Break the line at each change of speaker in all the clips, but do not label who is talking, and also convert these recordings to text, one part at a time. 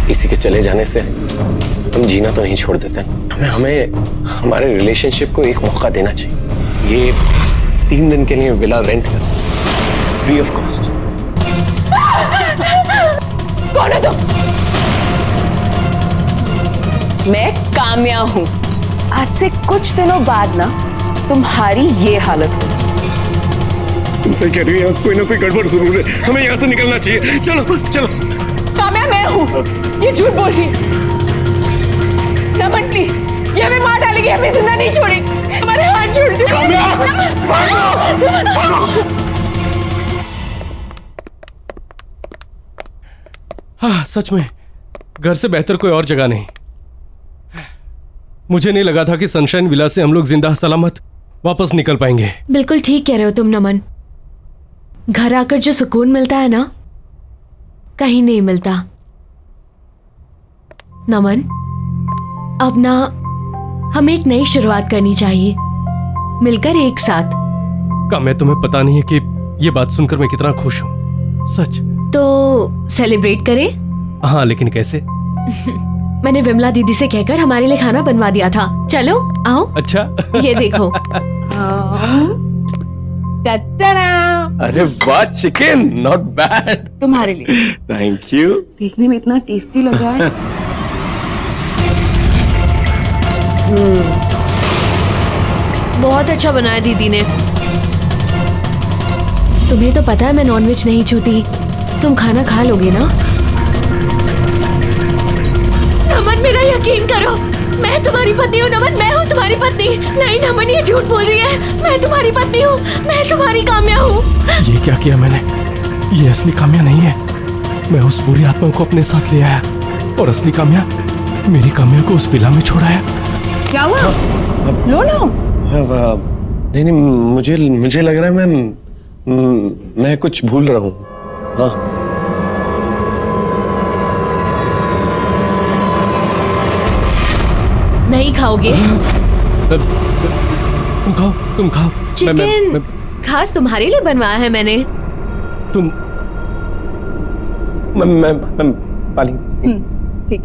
किसी के चले जाने से हम जीना तो नहीं छोड़ देते। हमें हमारे रिलेशनशिप को एक मौका देना चाहिए। ये 3 दिन के लिए विला रेंट कर, फ्री ऑफ कॉस्ट।
कौन है तुम? मैं काम्या हूं। आज से कुछ दिनों बाद ना तुम्हारी ये हालत होगी।
तुम सही कह रही हो, कोई ना कोई गड़बड़ जरूर है। हमें यहाँ से निकलना चाहिए। चलो चलो।
काम्या मैं हूँ, ये झूठ बोल रही है। नमन प्लीज, ये हमें मार डालेगी, हमें जिंदा नहीं छोड़ेगी। हमारे हाथ छोड़ दो।
काम्या, भागो।
हाँ, सच में घर से बेहतर कोई और जगह नहीं। मुझे नहीं लगा था कि सनशाइन विला से हम लोग जिंदा सलामत वापस निकल पाएंगे।
बिल्कुल ठीक कह रहे हो तुम नमन। घर आकर जो सुकून मिलता है ना, कहीं नहीं मिलता। नमन, अब ना हमें एक नई शुरुआत करनी चाहिए, मिलकर एक साथ।
काम्या, तुम्हें पता नहीं है कि ये बात सुनकर मैं कितना खुश हूँ। सच।
तो सेलिब्रेट करें?
हाँ, लेकिन कैसे?
मैंने विमला दीदी से कहकर हमारे लिए खाना बनवा दिया था। चलो आओ।
अच्छा।
ये देखो।
अरे वाह, चिकन नॉट बैड।
तुम्हारे लिए।
Thank you.
देखने में इतना टेस्टी लग रहा है।
बहुत अच्छा बनाया दीदी ने। तुम्हें तो पता है मैं नॉनवेज नहीं छूती। तुम खाना खा लोगे ना? नमन, मेरा यकीन करो, मैं तुम्हारी पत्नी हूँ। नमन, मैं हूँ तुम्हारी पत्नी। नहीं नमन, ये झूठ बोल रही है। मैं तुम्हारी पत्नी हूँ, मैं तुम्हारी काम्या हूँ।
ये क्या किया मैंने? ये असली काम्या नहीं है। मैं उस बुरी आत्मा को अपने साथ ले आया और असली काम्या मेरी काम्या को उस विला में छोड़ाया।
क्या हुआ? लो लो।
नहीं नहीं, मुझे लग रहा है मैं कुछ भूल रहा हूँ। हाँ,
नहीं खाओगे?
तुम खाओ, तुम खाओ।
चिकन खास तुम्हारे लिए बनवाया है मैंने।
तुम
मैं पाली।
ठीक।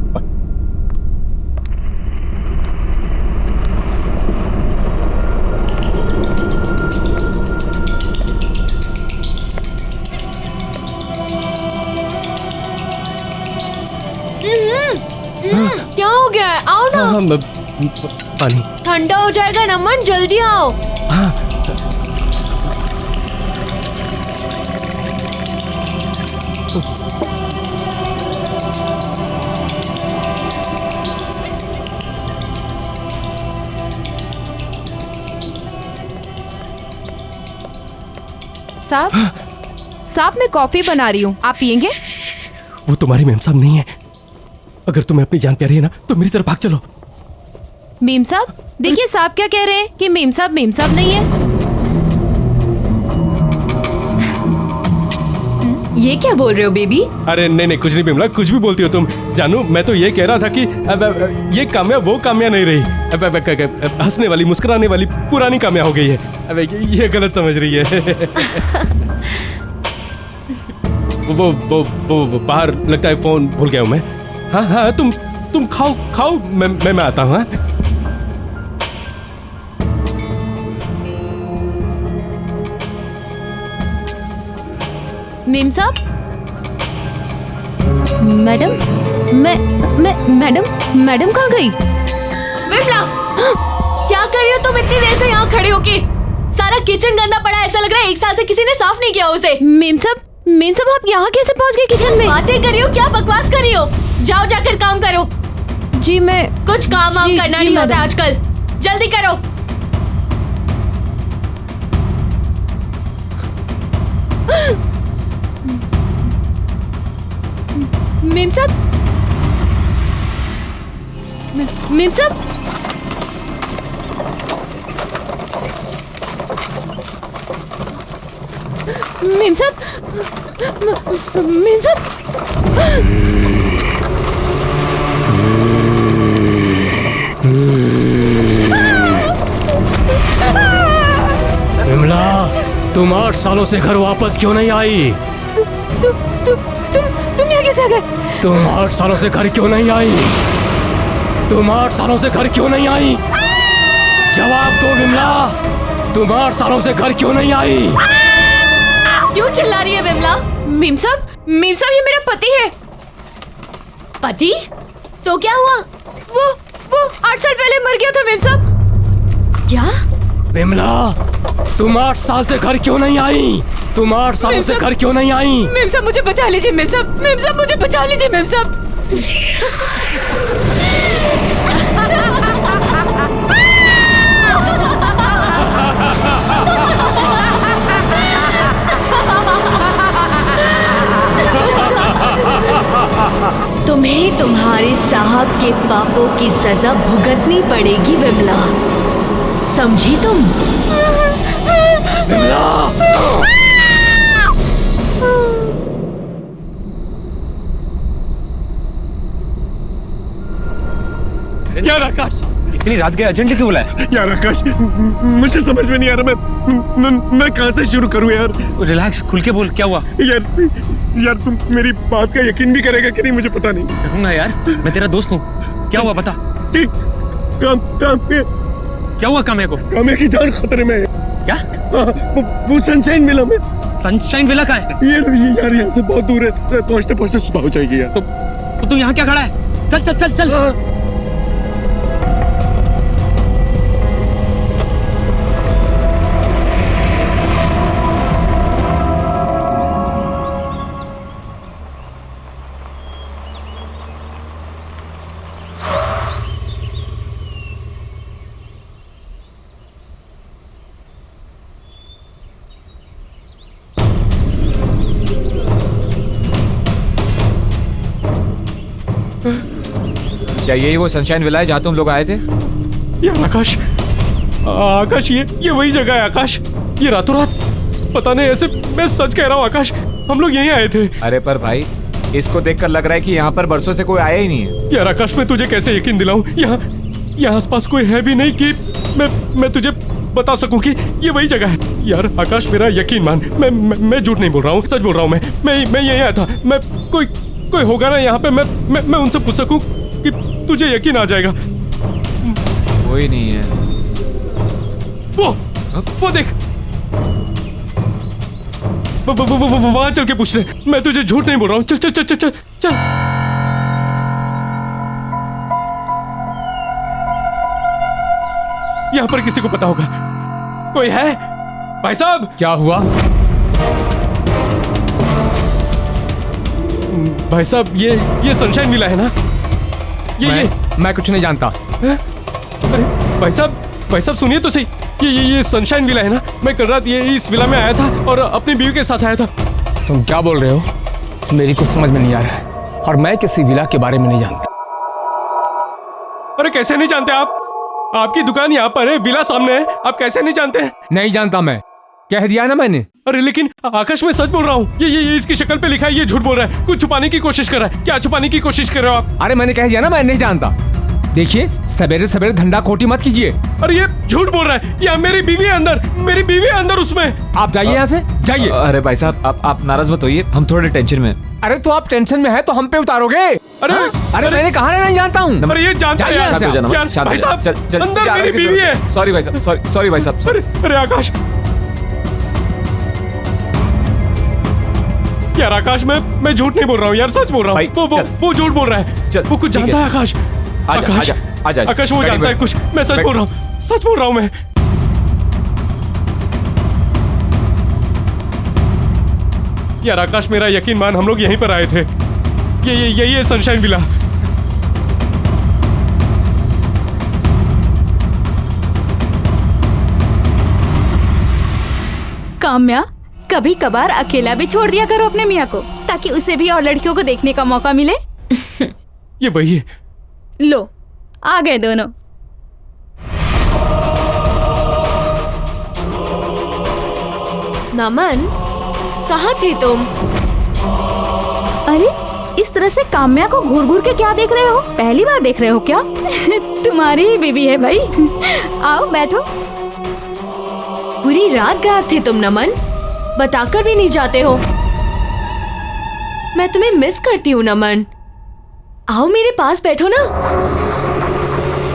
क्या हो गया है? आओ ना।
हाँ, पानी।
ठंडा हो जाएगा नमन, जल्दी आओ।
हाँ।
साहब मैं कॉफी बना रही हूँ, आप पियेंगे?
वो तुम्हारी मेम साहब नहीं है। अगर तुम्हें अपनी जान प्यारी है ना तो मेरी तरफ भाग चलो।
मेम साहब, देखिए साहब क्या कह रहे हैं कि मेम साहब नहीं है।
ये क्या बोल रहे हो बेबी?
अरे नहीं, कुछ नहीं बिमला, कुछ भी बोलती हो तुम। जानू, मैं तो ये कह रहा था कि ये काम्या वो काम्या नहीं रही। हंसने वाली, मुस्कुराने वाली पुरानी काम्या हो गई है। ये गलत समझ रही है। वो बाहर लगता है फोन भूल गया हूँ मैं। हाँ, तुम खाओ, मैं आता हूँ।
मेम साहब, मैडम कहाँ गई?
विमला, क्या कर रही हो तुम इतनी देर से यहाँ खड़े होके? सारा किचन गंदा पड़ा है, ऐसा लग रहा है 1 साल से किसी ने साफ नहीं किया उसे।
मेम साहब आप यहाँ कैसे पहुँच गए किचन में?
बातें कर रही हो, क्या बकवास कर रही हो? जाओ जाकर काम करो।
जी मैं
कुछ काम वाम करना नहीं होता आजकल, जल्दी करो।
मेम साहब, मेम साहब, मेम साहब, मेम साहब।
विमला, तुम 8 सालों से घर वापस क्यों नहीं आई?
तुम
यहाँ कैसे आ गए?
तुम 8 सालों से घर क्यों नहीं आई? तुम 8 सालों से घर क्यों नहीं आई? जवाब दो विमला, तुम 8 सालों से घर क्यों नहीं आई?
क्यों चिल्ला रही है विमला?
मीम साहब ये मेरा पति है।
पति? तो क्या हुआ?
वो 8 साल पहले मर गया था मीम साहब।
क्या?
विमला, तुम 8 साल से घर क्यों नहीं आई? तुम 8 सालों से घर क्यों नहीं आई?
मेम साहब मुझे बचा लीजिए, मेम साहब मुझे बचा लीजिए, मेम साहब।
तुम्हें तुम्हारे साहब के पापों की सजा भुगतनी पड़ेगी विमला, समझी तुम?
विमला!
यार आकाश,
इतनी रात के अर्जेंटली क्यों बुलाया?
यार आकाश, मुझे समझ में नहीं आ रहा मैं कहाँ से शुरू करूँ यार।
रिलैक्स, खुल के बोल, क्या हुआ?
यार तुम मेरी बात का यकीन भी करेगा कि नहीं मुझे पता नहीं।
करूंगा यार, मैं तेरा दोस्त हूँ। क्या हुआ बता?
ठीक, काम्या
क्या हुआ काम्या को?
काम्या की जान खतरे में है।
क्या?
वो सनशाइन विला में।
सनशाइन विला का है?
ये यार यहाँ से बहुत दूर है, पहुँचते पहुँचते सुबह हो जाएगी यार।
तो तू यहाँ क्या खड़ा है? चल चल चल चल।
क्या यही वो सनशाइन विला है जहाँ तुम लोग आए थे?
यार आकाश ये वही जगह है आकाश। ये रातों रात पता नहीं, ऐसे मैं सच कह रहा हूँ आकाश, हम लोग यहीं आए थे।
अरे पर भाई, इसको देखकर लग रहा है कि यहाँ पर बरसों से कोई आया ही नहीं है।
यार आकाश, मैं तुझे कैसे यकीन दिलाऊं? यहाँ आसपास कोई है भी नहीं कि मैं तुझे बता सकूं कि ये वही जगह है। यार आकाश, मेरा यकीन मान, मैं झूठ नहीं बोल रहा हूँ, सच बोल रहा हूँ। मैं यहीं आया था। मैं कोई होगा ना यहाँ पे, मैं उनसे पूछ सकूं कि तुझे यकीन आ जाएगा।
कोई नहीं है।
वो देख, वहां चल के पूछ ले। मैं तुझे झूठ नहीं बोल रहा हूँ। चल चल चल चल चल चल। यहाँ पर किसी को पता होगा। कोई है भाई साहब?
क्या हुआ?
भाई साहब, ये सनशाइन विला है ना?
मैं कुछ नहीं जानता।
अरे भाई साहब सुनिए तो सही। ये सनशाइन विला है ना? मैं कल रात इस विला में आया था और अपनी बीवी के साथ आया था।
तुम क्या बोल रहे हो? मेरी कुछ समझ में नहीं आ रहा है, और मैं किसी विला के बारे में नहीं जानता।
अरे कैसे नहीं जानते आप? आपकी दुकान यहाँ पर है, विला सामने है, आप कैसे नहीं जानते हैं?
नहीं जानता मैं, कह दिया ना मैंने।
अरे लेकिन आकाश, मैं सच बोल रहा हूँ। ये इसकी शक्ल पे लिखा है, ये झूठ बोल रहा है। कुछ छुपाने की कोशिश कर रहा है। क्या छुपाने की कोशिश कर रहे हो आप?
अरे मैंने कह दिया ना मैं नहीं जानता। देखिए, सवेरे सवेरे धंधा खोटी मत कीजिए।
अरे ये झूठ बोल रहा है। या मेरी बीवी है अंदर उसमें।
आप जाइए यहाँ से, जाइए। अरे भाई साहब, आप नाराज मत होइए, हम थोड़े टेंशन में। अरे तो आप टेंशन में है तो हम पे उतारोगे? अरे मैंने कहा नहीं जानता हूँ।
अरे ये जानता है यार। भाई साहब, अंदर मेरी बीवी है।
सॉरी भाई साहब, सॉरी भाई साहब।
अरे आकाश, यार आकाश, मैं झूठ नहीं बोल रहा हूँ यार, सच बोल रहा हूँ। वो झूठ बोल रहा है। वो कुछ जानता है आकाश। आकाश वो जानता है कुछ। मैं सच बोल रहा हूँ, सच बोल रहा हूँ मैं। यार आकाश, मेरा यकीन मान, हम लोग यहीं पर आए थे। यही है सनशाइन विला।
काम्या, कभी कभार अकेला भी छोड़ दिया करो अपने मियाँ को, ताकि उसे भी और लड़कियों को देखने का मौका मिले।
ये वही है।
लो, आ गए दोनों।
नमन, कहाँ थे तुम?
अरे, इस तरह से काम्या को घूर घूर के क्या देख रहे हो? पहली बार देख रहे हो क्या? तुम्हारी ही बीवी है भाई। आओ बैठो।
पूरी रात गायब थे तुम नमन, बताकर भी नहीं जाते हो। मैं तुम्हें मिस करती हूँ नमन। आओ मेरे पास बैठो ना।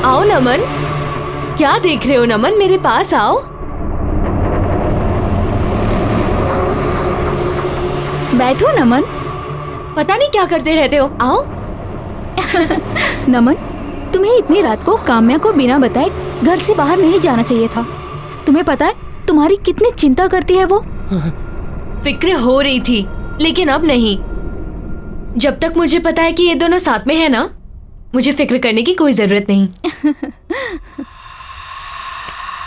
आओ नमन। क्या देख रहे हो नमन, मेरे पास आओ।
बैठो नमन।
पता नहीं क्या करते रहते हो, आओ।
नमन, तुम्हें इतनी रात को काम्या को बिना बताए घर से बाहर नहीं जाना चाहिए था। तुम्हें पता है तुम्हारी कितनी चिंता करती है वो।
फिक्र हो रही थी, लेकिन अब नहीं। जब तक मुझे पता है कि ये दोनों साथ में है ना, मुझे फिक्र करने की कोई जरूरत नहीं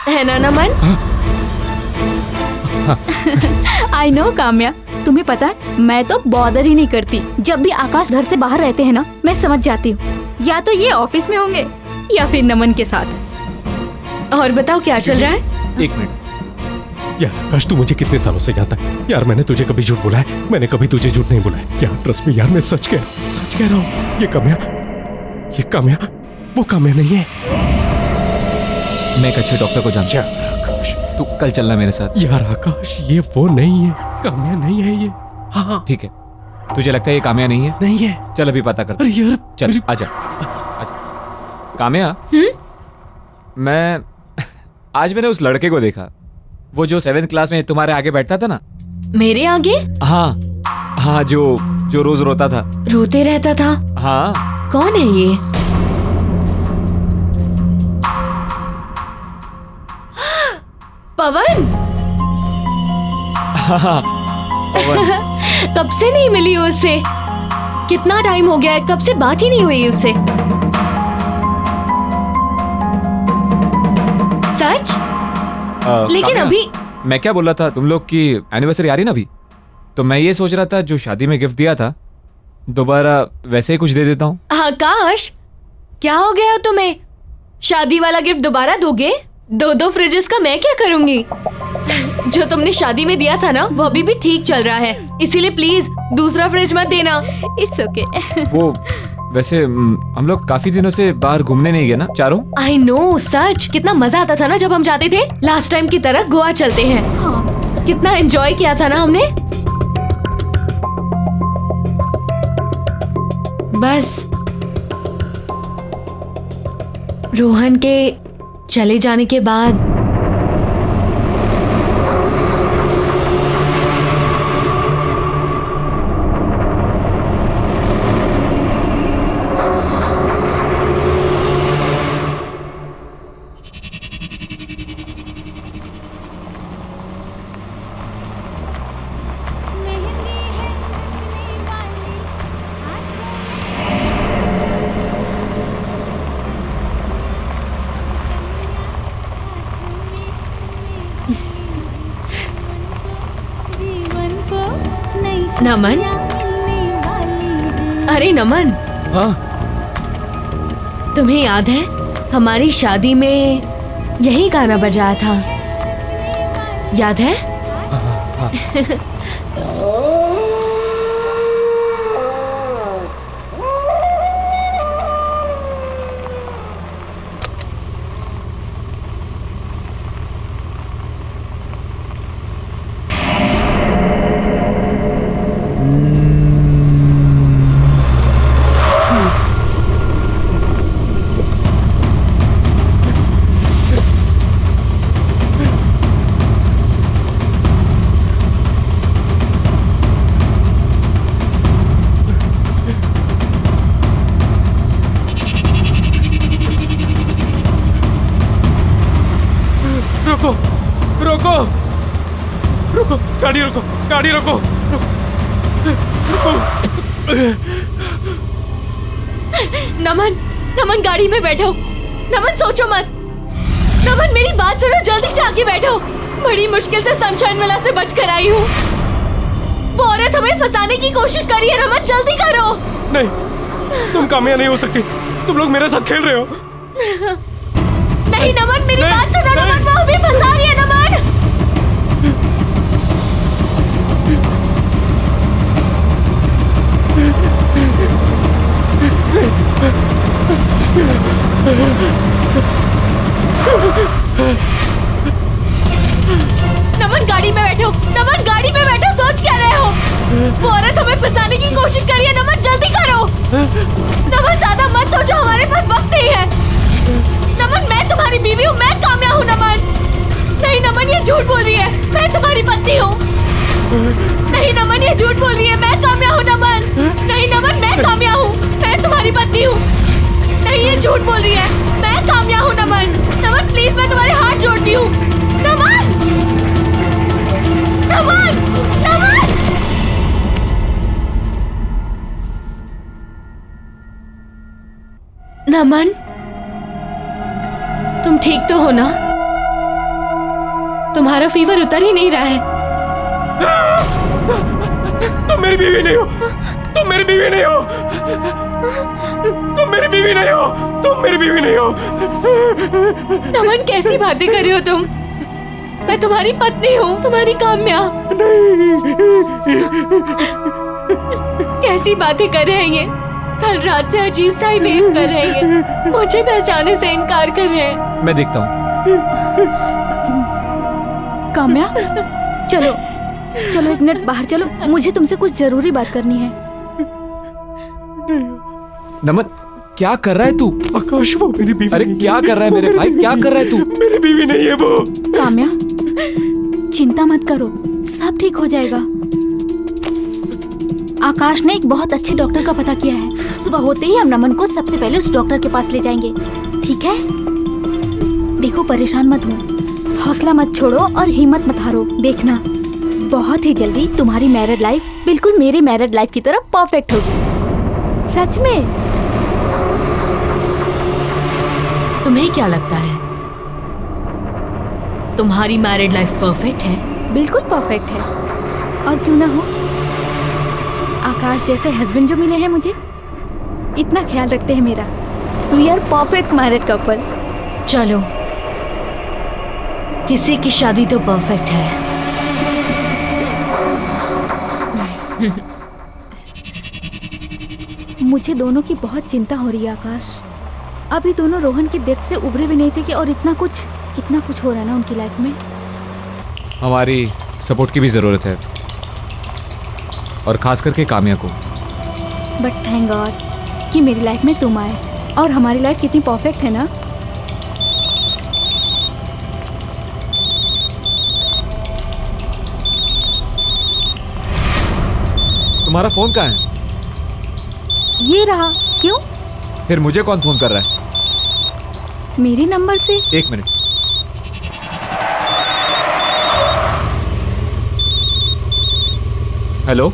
है ना नमन?
आई नो काम्या, तुम्हें पता है मैं तो बॉदर ही नहीं करती। जब भी आकाश घर से बाहर रहते हैं ना, मैं समझ जाती हूँ या तो ये ऑफिस में होंगे या फिर नमन के साथ।
और बताओ क्या चल रहा है?
एक मिनट।
यार आकाश, तू मुझे कितने सालों से जानता है यार। मैंने तुझे कभी झूठ बोला है? मैंने कभी तुझे झूठ नहीं बोला है यार। ट्रस्ट मी यार, मैं सच कह रहा हूँ। ये काम्या वो काम्या नहीं है।
मैं एक अच्छे डॉक्टर को जानता हूँ। तू कल चलना मेरे साथ।
यार आकाश, ये वो नहीं है, काम्या नहीं है ये। हाँ
ठीक है, तुझे लगता है ये काम्या नहीं है?
नहीं है।
चल अभी पता करते।
अरे यार
चल आजा। काम्या, मैं आज मैंने उस लड़के को देखा, वो जो 7th क्लास में तुम्हारे आगे बैठता था ना।
मेरे आगे?
हाँ, जो रोज रोता था,
रोते रहता था।
हाँ।
कौन है ये? पवन।
पवन।
कब से नहीं मिली हूँ उससे। कितना टाइम हो गया है, कब से बात ही नहीं हुई उससे। सच? लेकिन
काम्या,
अभी
मैं क्या बोल रहा था, तुम लोग की एनिवर्सरी आ रही ना अभी, तो मैं ये सोच रहा था जो शादी में गिफ्ट दिया था दोबारा वैसे ही कुछ दे देता हूँ।
आकाश, क्या हो गया तुम्हें? शादी वाला गिफ्ट दोबारा दोगे? 2 फ्रिजेस का मैं क्या करूंगी? जो तुमने शादी में दिया था ना, वो अभी भी ठीक चल रहा है, इसीलिए प्लीज दूसरा फ्रिज मत देना।
It's okay.
वो वैसे हम लोग काफी दिनों से बाहर घूमने नहीं गए ना चारों।
आई नो, सच कितना मजा आता था ना जब हम जाते थे। लास्ट टाइम की तरह गोवा चलते हैं।
हाँ।
कितना एंजॉय किया था ना हमने। बस रोहन के चले जाने के बाद नमन। अरे नमन।
हाँ।
तुम्हें याद है हमारी शादी में यही गाना बजाया था, याद है?
रोको, गाड़ी रोको।
नमन गाड़ी में बैठो। नमन सोचो मत। नमन मेरी बात सुनो, जल्दी से आगे बैठो। बड़ी मुश्किल से सनशाइन विला से बचकर आई हूँ। वो औरत हमें फंसाने की कोशिश कर रही है। नमन जल्दी करो।
नहीं, तुम कामयाब नहीं हो सकती। तुम लोग मेरे साथ खेल रहे हो।
नहीं नमन, मेरी बात सुनो। नमन वो हमें फंसा रही है। नमन नमन गाड़ी में बैठो। नमन गाड़ी में बैठो। सोच क्या रहे हो? वो औरत हमें फंसाने की कोशिश कर रही है। नमन जल्दी करो। नमन ज्यादा मत सोचो, हमारे पास वक्त नहीं है। नमन मैं तुम्हारी बीवी हूँ, मैं काम्या हूँ। नमन नहीं, नमन ये झूठ बोल रही है, मैं तुम्हारी पत्नी हूँ। नहीं नमन ये झूठ बोल रही है, मैं काम्या हूँ। नमन नहीं, नमन मैं काम्या हूँ, मैं तुम्हारी पत्नी हूँ। नहीं ये झूठ बोल रही है, मैं काम्या हूँ। नमन नमन प्लीज, मैं तुम्हारे हाथ जोड़ती हूँ। नमन नमन नमन नमन तुम ठीक तो हो ना? तुम्हारा फीवर उतर ही नहीं रहा है।
तुम मेरी बीवी नहीं हो, तुम मेरी बीवी नहीं हो, तुम मेरी बीवी नहीं हो, तुम मेरी बीवी नहीं हो।
नमन कैसी बातें कर रहे हो तुम? मैं तुम्हारी पत्नी हूँ, तुम्हारी काम्या। कैसी बातें कर रहे हैं ये? कल रात से अजीब सा ही बिहेव कर रहे हैं ये, मुझे पहचाने से इनकार कर रहे हैं।
मैं देखता हूँ।
काम्या चलो चलो, 1 मिनट बाहर चलो, मुझे तुमसे कुछ जरूरी बात करनी है।
नमन क्या कर रहा है तू?
आकाश वो मेरी बीवी।
अरे क्या कर रहा है मेरे भाई, क्या कर रहा है तू?
मेरी बीवी नहीं है वो।
काम्या चिंता मत करो, सब ठीक हो जाएगा। आकाश ने एक बहुत अच्छे डॉक्टर का पता किया है। सुबह होते ही हम नमन को सबसे पहले उस डॉक्टर के पास ले जाएंगे, ठीक है? देखो परेशान मत हो, हौसला मत छोड़ो और हिम्मत मत हारो। देखना बहुत ही जल्दी तुम्हारी मैरिड लाइफ बिल्कुल मेरी मैरिड लाइफ की तरह परफेक्ट होगी। सच में।
तुम्हें क्या लगता है तुम्हारी मैरिड लाइफ परफेक्ट है?
बिल्कुल परफेक्ट है, और क्यों ना हो। आकाश जैसे हस्बैंड जो मिले हैं मुझे, इतना ख्याल रखते हैं मेरा। We are perfect married couple.
चलो किसी की शादी तो परफेक्ट है।
मुझे दोनों की बहुत चिंता हो रही है आकाश। अभी दोनों रोहन की डेथ से उभरे भी नहीं थे कि, और कितना कुछ हो रहा है ना उनकी लाइफ में।
हमारी सपोर्ट की भी जरूरत है, और खास करके काम्या को।
बट थैंक गॉड कि मेरी लाइफ में तुम आए, और हमारी लाइफ कितनी परफेक्ट है ना।
तुम्हारा फोन कहाँ है?
ये रहा। क्यों?
फिर मुझे कौन फोन कर रहा है?
मेरे नंबर से।
1 मिनट। हेलो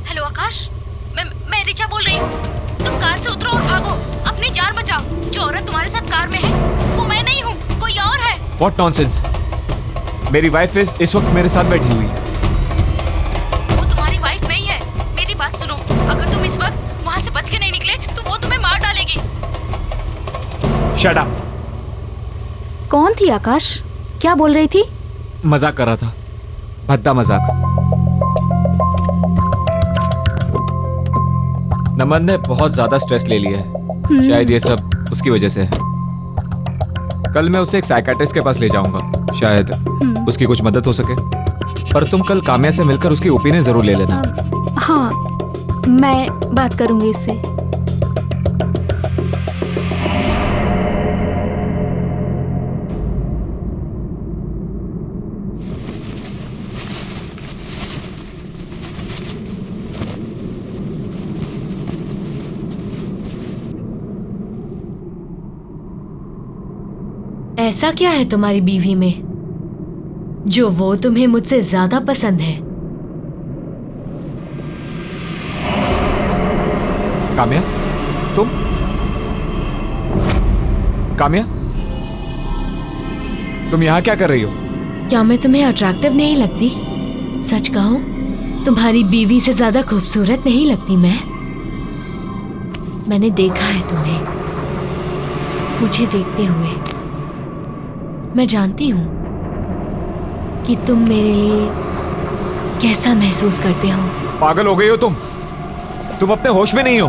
हेलो आकाश, मैं रिचा बोल रही हूँ। तुम कार से उतरो और भागो, अपनी जान बचाओ। जो औरत तुम्हारे साथ कार में है वो मैं नहीं हूँ, कोई और है।
What nonsense. मेरी वाइफ इस वक्त मेरे साथ बैठी हुई है।
वो तुम्हारी वाइफ नहीं है, मेरी बात सुनो। अगर तुम इस वक्त वहाँ से बच के नहीं निकले तो वो तुम्हें मार डालेगी।
Shut up.
कौन थी आकाश? क्या बोल रही थी?
मजाक कर रहा था, भद्दा मजाक। नमन ने बहुत ज्यादा स्ट्रेस ले लिया है, शायद ये सब उसकी वजह से है। कल मैं उसे एक साइकियाट्रिस्ट के पास ले जाऊंगा, शायद उसकी कुछ मदद हो सके। पर तुम कल काम्या से मिलकर उसकी ओपिनियन जरूर ले लेना।
हाँ, मैं बात करूंगी इससे।
ऐसा क्या है तुम्हारी बीवी में जो वो तुम्हें मुझसे ज्यादा पसंद है?
काम्या, तुम? काम्या, तुम यहाँ क्या कर रही हो?
क्या मैं तुम्हें अट्रैक्टिव नहीं लगती? सच कहूं, तुम्हारी बीवी से ज्यादा खूबसूरत नहीं लगती मैं। मैंने देखा है तुम्हें, मुझे देखते हुए। मैं जानती हूं कि तुम मेरे लिए कैसा महसूस करते हो।
पागल हो गई हो तुम? तुम अपने होश में नहीं हो।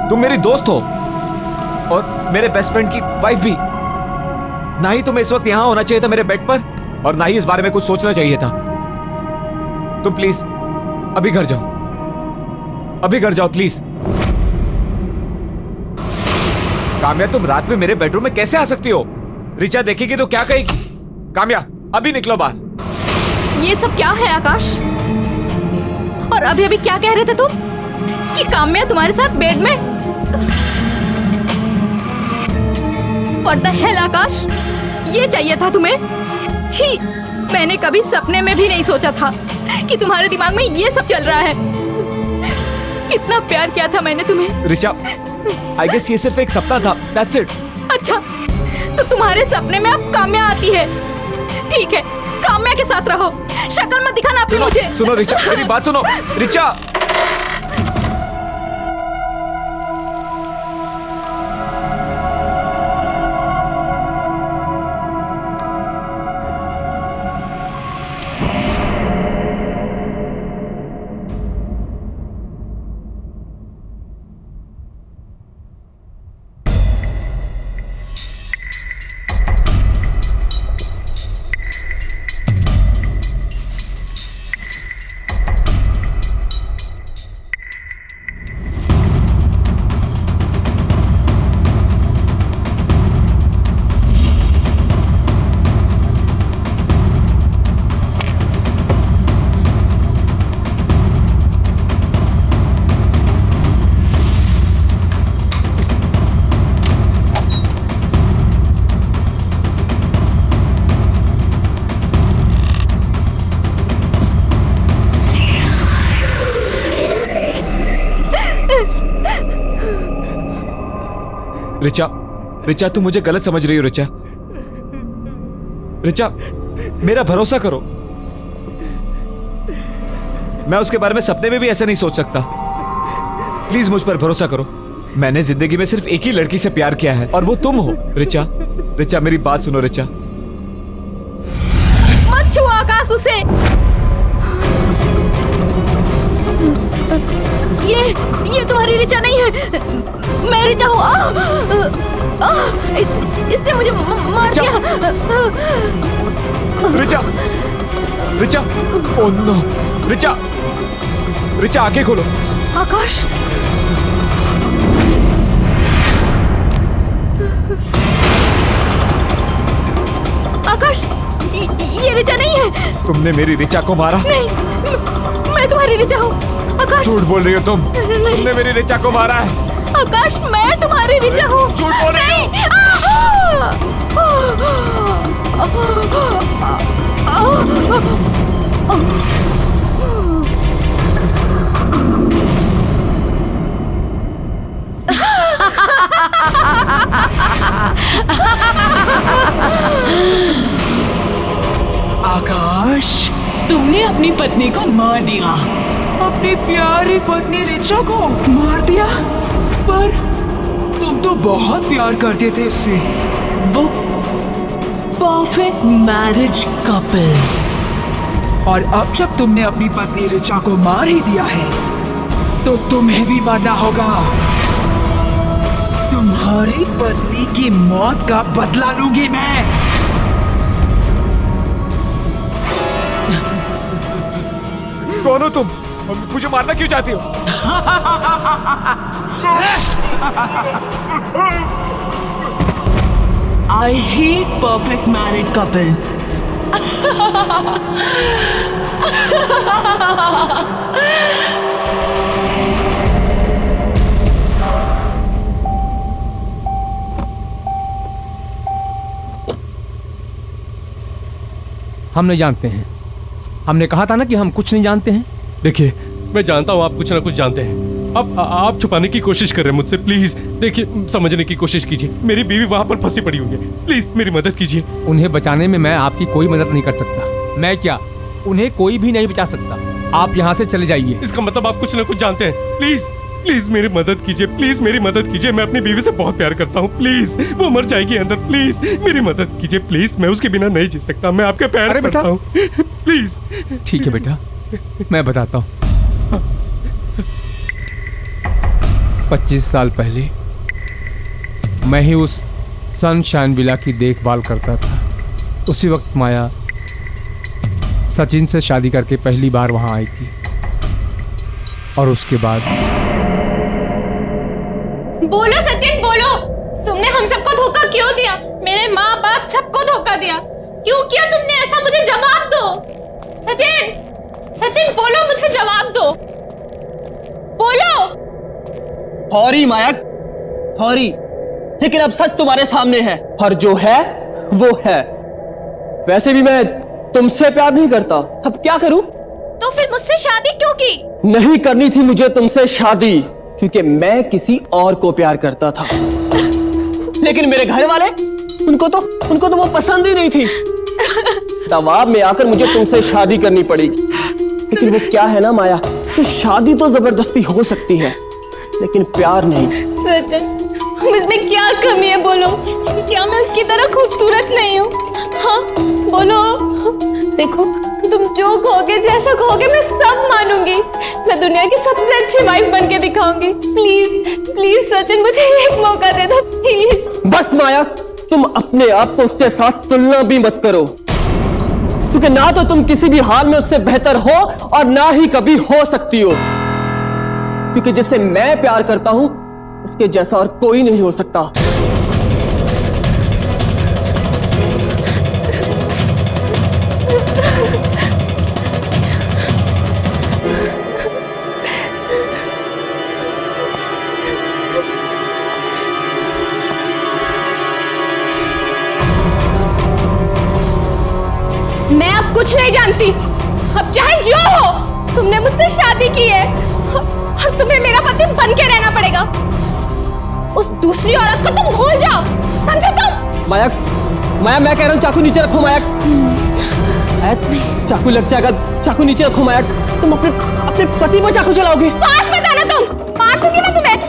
तुम मेरी दोस्त हो और मेरे बेस्ट फ्रेंड की वाइफ भी। ना ही तुम्हें इस वक्त यहां होना चाहिए था मेरे बेड पर, और ना ही इस बारे में कुछ सोचना चाहिए था। तुम प्लीज अभी घर जाओ, अभी घर जाओ प्लीज। काम्या, तुम रात में मेरे बेडरूम में कैसे आ सकती हो? रिचा देखेगी तो क्या कहेगी? काम्या, अभी निकलो बाहर।
ये सब क्या है आकाश? और अभी अभी क्या कह रहे थे तुम कि काम्या तुम्हारे साथ बेड में? What the hell आकाश, ये चाहिए था तुम्हें? छी, मैंने कभी सपने में भी नहीं सोचा था कि तुम्हारे दिमाग में ये सब चल रहा है। कितना प्यार किया था मैंने तुम्हें।
रिचा, आई गेस ये सिर्फ एक सपना था, that's it।
अच्छा, तो तुम्हारे सपने में अब काम्या आती है। ठीक है, काम्या के साथ रहो, शक्ल मत दिखाना अपनी मुझे।
सुनो रिचा, मेरी बात सुनो रिचा। रिचा, रिचा तुम मुझे गलत समझ रही हो। रिचा, रिचा मेरा भरोसा करो, मैं उसके बारे में सपने में भी ऐसा नहीं सोच सकता। प्लीज मुझ पर भरोसा करो। मैंने जिंदगी में सिर्फ एक ही लड़की से प्यार किया है और वो तुम हो। रिचा, रिचा मेरी बात सुनो। रिचा,
मत छुओ आकाश उसे। ये तुम्हारी रिचा नहीं है, मैं रिचा हूँ। इसने मुझे मार दिया।
रिचा, रिचा, ओह नो, रिचा, रिचा आंखें खोलो।
आकाश, आकाश, ये रिचा नहीं है।
तुमने मेरी रिचा को मारा?
नहीं, मैं तुम्हारी रिचा हूँ। आकाश,
झूठ बोल रही हो तुम। तुमने मेरी रिचा को मारा है।
आकाश, मैं तुम्हारी रिचा हूँ।
झूठ बोल रही हो।
आकाश, तुमने अपनी पत्नी को मार दिया, अपनी प्यारी पत्नी रिचा को मार दिया। पर तुम तो बहुत प्यार करते थे उससे, वो परफेक्ट मैरिज कपल। और अब जब तुमने अपनी पत्नी रिचा को मार ही दिया है तो तुम्हें भी मरना होगा। तुम्हारी पत्नी की मौत का बदला लूंगी मैं।
कौन हो तुम? मुझे मारना क्यों चाहती हो?
I hate perfect married couple.
हम नहीं जानते हैं। हमने कहा था ना कि हम कुछ नहीं जानते हैं। देखिए, मैं जानता हूँ आप कुछ ना कुछ जानते हैं। अब आप छुपाने की कोशिश कर रहे हैं मुझसे। प्लीज देखिए, समझने की कोशिश कीजिए। मेरी बीवी वहां पर फंसी पड़ी हुई है। प्लीज मेरी मदद कीजिए। उन्हें बचाने में मैं आपकी कोई मदद नहीं कर सकता। मैं क्या, उन्हें कोई भी नहीं बचा सकता। आप यहाँ से चले जाइए। इसका मतलब आप कुछ ना कुछ जानते हैं। प्लीज प्लीज मेरी मदद कीजिए। प्लीज मेरी मदद कीजिए। मैं अपनी बीवी से बहुत प्यार करता हूँ। प्लीज, वो मर जाएगी अंदर। प्लीज मेरी मदद कीजिए। प्लीज, मैं उसके बिना नहीं जी सकता। मैं आपके पैर पड़ता हूँ। प्लीज। ठीक है बेटा, मैं बताता हूँ। 25 साल पहले मैं ही उस सनशाइन विला की देखभाल करता था। उसी वक्त माया सचिन से शादी करके पहली बार वहां आई थी।
और उसके बाद
बोलो सचिन बोलो, तुमने हम सबको धोखा क्यों दिया? मेरे माँ बाप सबको धोखा दिया, क्यों किया तुमने ऐसा? मुझे जवाब दो सचिन, सचिन बोलो, मुझे जवाब दो, बोलो।
थोड़ी माया, थोड़ी, लेकिन अब सच तुम्हारे सामने है और जो है वो है। वैसे भी मैं तुमसे प्यार नहीं करता, अब क्या करूं?
तो फिर मुझसे शादी क्यों की?
नहीं करनी थी मुझे तुमसे शादी, क्योंकि मैं किसी और को प्यार करता था। लेकिन मेरे घर वाले, उनको तो वो पसंद ही नहीं थी। दबाव में आकर मुझे तुमसे शादी करनी पड़ेगी। लेकिन वो क्या है ना माया, कि शादी तो जबरदस्ती हो सकती है, लेकिन प्यार नहीं।
सचिन, मुझमें क्या कमी है बोलो? क्या मैं उसकी तरह खूबसूरत नहीं हूँ? हाँ बोलो। देखो, तुम जो कहोगे, जैसा कहोगे, मैं सब मानूंगी। मैं दुनिया की सबसे अच्छी वाइफ बन के दिखाऊंगी। प्लीज प्लीज सचिन, मुझे एक मौका दे दो प्लीज।
बस माया, तुम अपने आप को उसके साथ तुलना भी मत करो, क्योंकि ना तो तुम किसी भी हाल में उससे बेहतर हो और ना ही कभी हो सकती हो। क्योंकि जिससे मैं प्यार करता हूं, उसके जैसा और कोई नहीं हो सकता।
मैं अब कुछ नहीं जानती। अब चाहे जो हो, तुमने मुझसे शादी की है और तुम्हें मेरा पति बन के रहना पड़ेगा। उस दूसरी औरत को तुम भूल जाओ, समझे तुम?
माया, माया मैं कह रहा हूँ चाकू नीचे रखो माया। चाकू लग जाएगा, चाकू नीचे रखो माया। तुम अपने पति पर चाकू चलाओगे?
पास मत आना, तुम मार दूंगी मैं तुम्हें।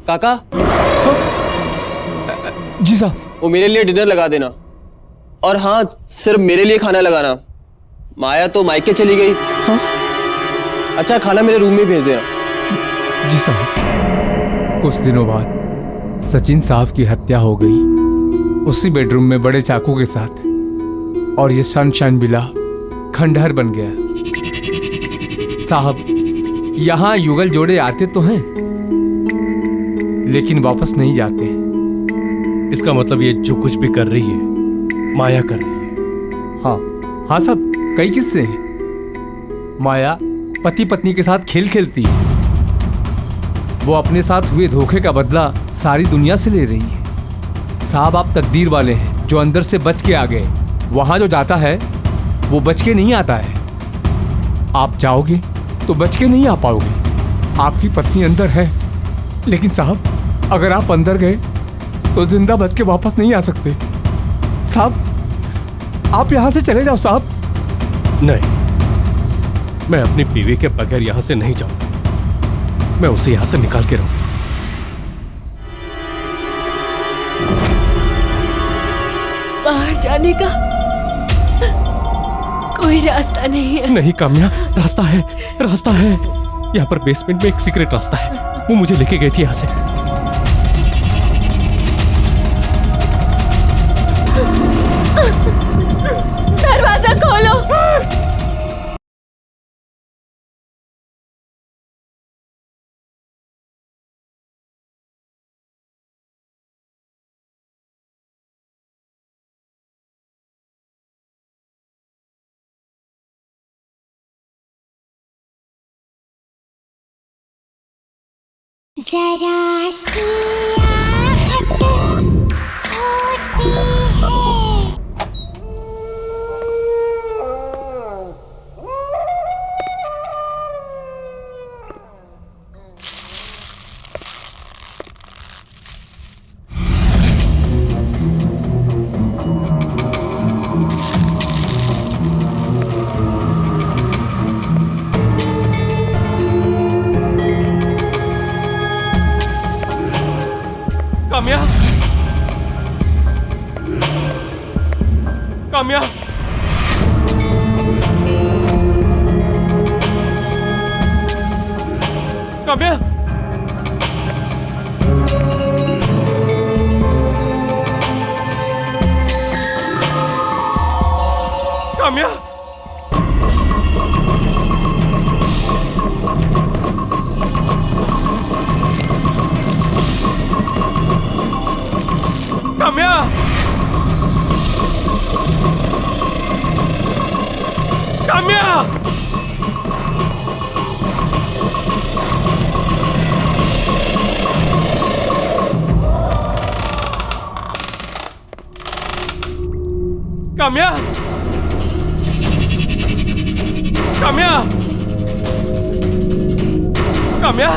काका,
जी साहब।
वो मेरे लिए डिनर लगा देना, और हाँ, सिर्फ मेरे लिए खाना लगाना। माया तो मायके चली गई।
हाँ?
अच्छा, खाना मेरे रूम में भेज देना।
जी साहब। कुछ दिनों बाद सचिन साहब की हत्या हो गई, उसी बेडरूम में बड़े चाकू के साथ, और ये सनशाइन विला खंडहर बन गया। साहब, यहाँ युगल जोड़े आते तो हैं, लेकिन वापस नहीं जाते।
इसका मतलब ये जो कुछ भी कर रही है, माया कर रही है।
हाँ हाँ साहब, कई किस्से हैं। माया पति पत्नी के साथ खेल खेलती है। वो अपने साथ हुए धोखे का बदला सारी दुनिया से ले रही है। साहब, आप तकदीर वाले हैं जो अंदर से बच के आ गए। वहां जो जाता है वो बच के नहीं आता है। आप जाओगे तो बच के नहीं आ पाओगे। आपकी पत्नी अंदर है, लेकिन साहब अगर आप अंदर गए तो जिंदा बच के वापस नहीं आ सकते। साहब, आप यहां से चले जाओ साहब।
नहीं, मैं अपनी बीवी के बगैर यहां से नहीं जाऊंगा। मैं उसे यहां से निकाल के रहूंगा।
बाहर जाने का कोई रास्ता नहीं है।
नहीं काम्या, रास्ता है, रास्ता है। यहाँ पर बेसमेंट में एक सीक्रेट रास्ता है, वो मुझे लेके गई थी यहाँ से।
दरवाजा खोलो।
जरा सी आहट होती है।
काम्या, काम्या, काम्या, काम्या, काम्या, काम्या, काम्या, काम्या, काम्या,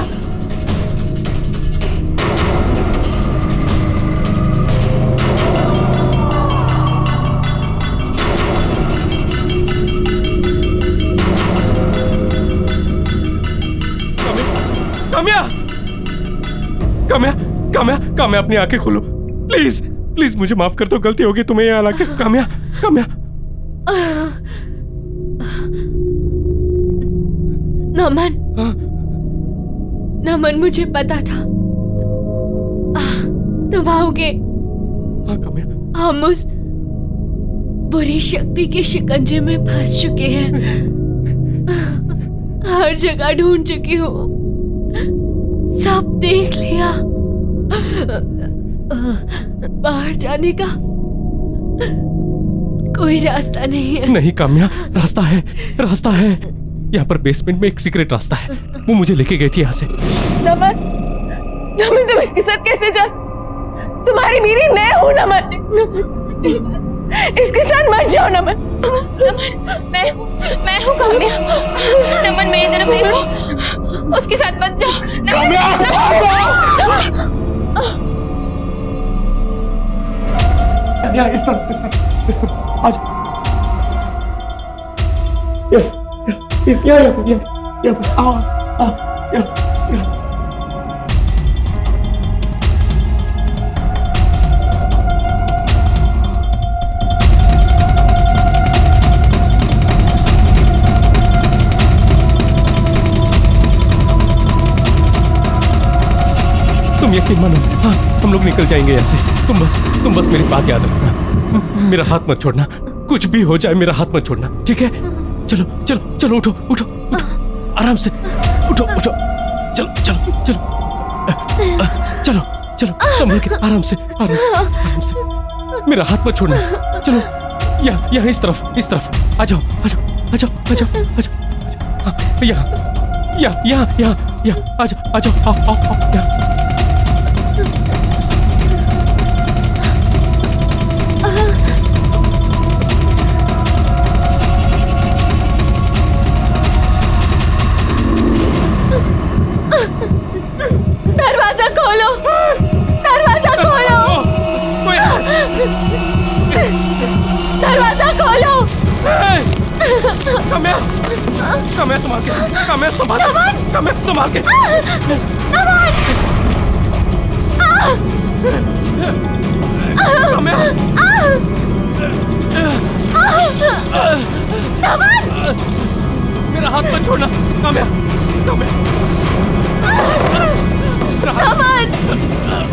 काम्या, काम्या, काम्या, काम्या, अपनी आंखें खोलो प्लीज, प्लीज मुझे माफ कर दो, गलती होगी तुम्हें यहाँ लाके। काम्या, काम्या,
नमन, नमन, मुझे पता था तुम आओगे।
हाँ काम्या,
हम उस बुरी शक्ति के शिकंजे में फंस चुके हैं। हर जगह ढूंढ चुकी हूँ, सब देख लिया। बाहर जाने का कोई रास्ता नहीं है।
नहीं काम्या, रास्ता है, रास्ता है। यहाँ पर बेसमेंट में एक सीक्रेट रास्ता है, वो मुझे लेके गई थी यहाँ से।
नमन, नमन, तुम इसके साथ कैसे जा? तुम्हारी बीवी मैं हूँ नमन। इसके साथ मत जाओ नमन। नमन, मैं हूँ काम्या। नमन, मेरी तरफ देखो, उसके साथ मत जाओ।
तुम यकीन मानो, हाँ हम लोग निकल जाएंगे यहाँ से। तुम बस मेरी बात याद रखना, मेरा हाथ मत छोड़ना, कुछ भी हो जाए मेरा हाथ मत छोड़ना, ठीक है? चलो चलो चलो, उठो उठो उठो, आराम से उठो उठो, चलो चलो चलो चलो चलो, संभल के, आराम से आराम से, मेरा हाथ मत छोड़ना। चलो यहाँ इस तरफ आ जाओ आ जाओ आ जाओ आ जाओ आ जाओ, यहाँ आ जाओ आओ यहाँ।
दरवाजा खोलो, दरवाजा खोलो, दरवाजा खोलो।
काम्या, काम्या संभाल के, काम्या संभाल के, काम्या संभाल के।
नमन,
काम्या,
नमन,
मेरा हाथ मत छोड़ना, काम्या, काम्या,
नमन,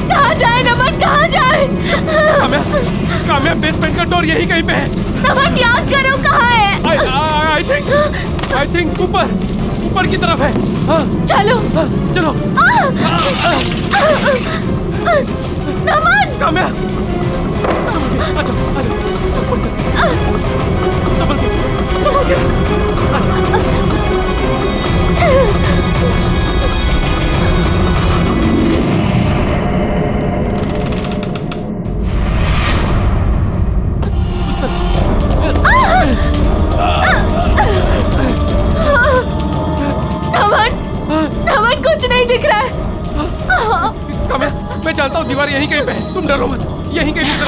कहाँ जाए नमन, कहाँ जाए?
काम्या, काम्या, बेसमेंट का डोर यही कहीं पे है।
नमन, याद करो कहाँ है?
आई थिंक ऊपर की तरफ है। हाँ,
चलो
चलो।
नमन,
काम्या, संभल के, संभल के। मैं जानता हूँ दीवार यहीं कहीं पे है, तुम डरो मत, यहीं कहीं पे।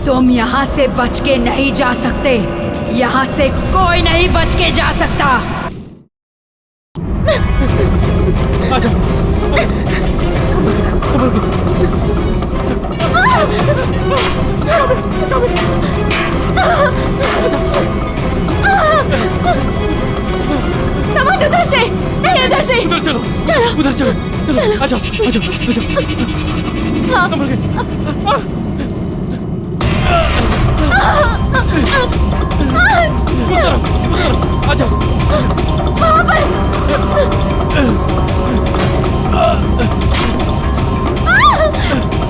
तुम यहाँ से बच के नहीं जा सकते। यहाँ से कोई नहीं बच के जा सकता।
नमन उधर से नहीं, उधर से।
उधर चलो,
चलो
उधर चलो,
चलो।
आ जाओ, आ जाओ, आ जाओ।
हाँ।
संभल के। आ जाओ।
वहाँ पर।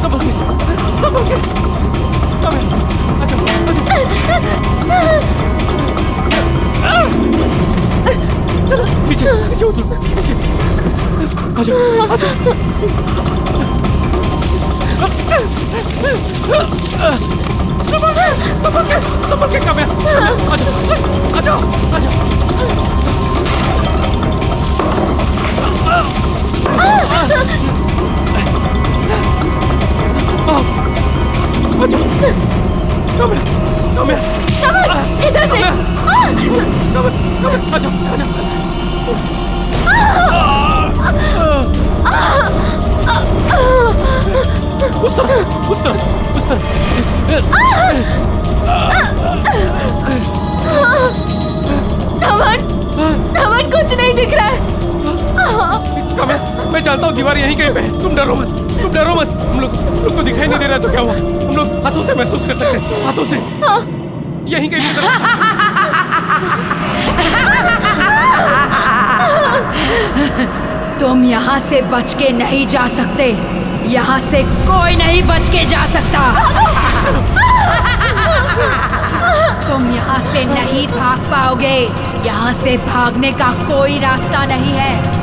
संभल के, संभल के। आ जाओ, आ जाओ। चलो, पीछे, पीछे उतरो, पीछे। आ जाओ, आ जाओ। संभल के काम्या। आ जाओ, आ जाओ। काम्या, काम्या।
इधर से।
आ जाओ, आ जाओ। उस तरफ, उस तरफ, उस तरफ।
नमन, नमन कुछ नहीं दिख रहा है।
काम्या, मैं जानता हूँ दीवार यहीं कहीं पे है, तुम डरो मत, तुम डरो मत। हम लोग को दिखाई नहीं दे रहा तो क्या हुआ? हम लोग हाथों से महसूस कर सकते हैं, हाथों से। यहीं कहीं पे।
तुम यहाँ से बच के नहीं जा सकते। यहाँ से कोई नहीं बच के जा सकता। तुम यहाँ से नहीं भाग पाओगे। यहाँ से भागने का कोई रास्ता नहीं है।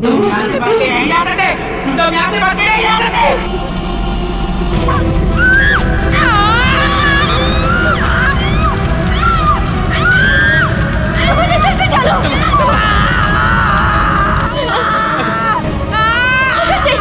तुम यहाँ से बच के नहीं जा सकते। तुम यहाँ से बच के नहीं जा सकते।
इधर से चलो। इधर से।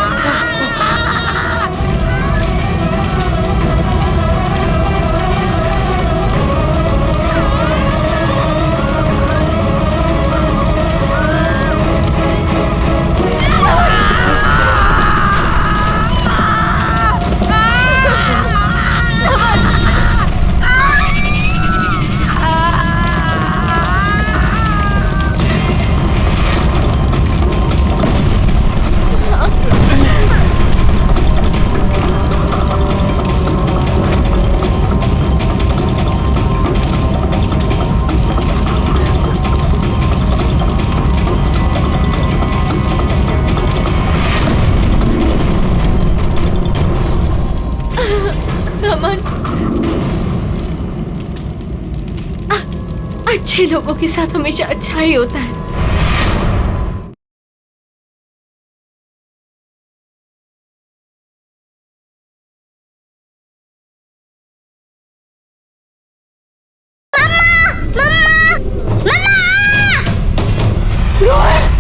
अच्छे लोगों के साथ हमेशा अच्छा ही होता है।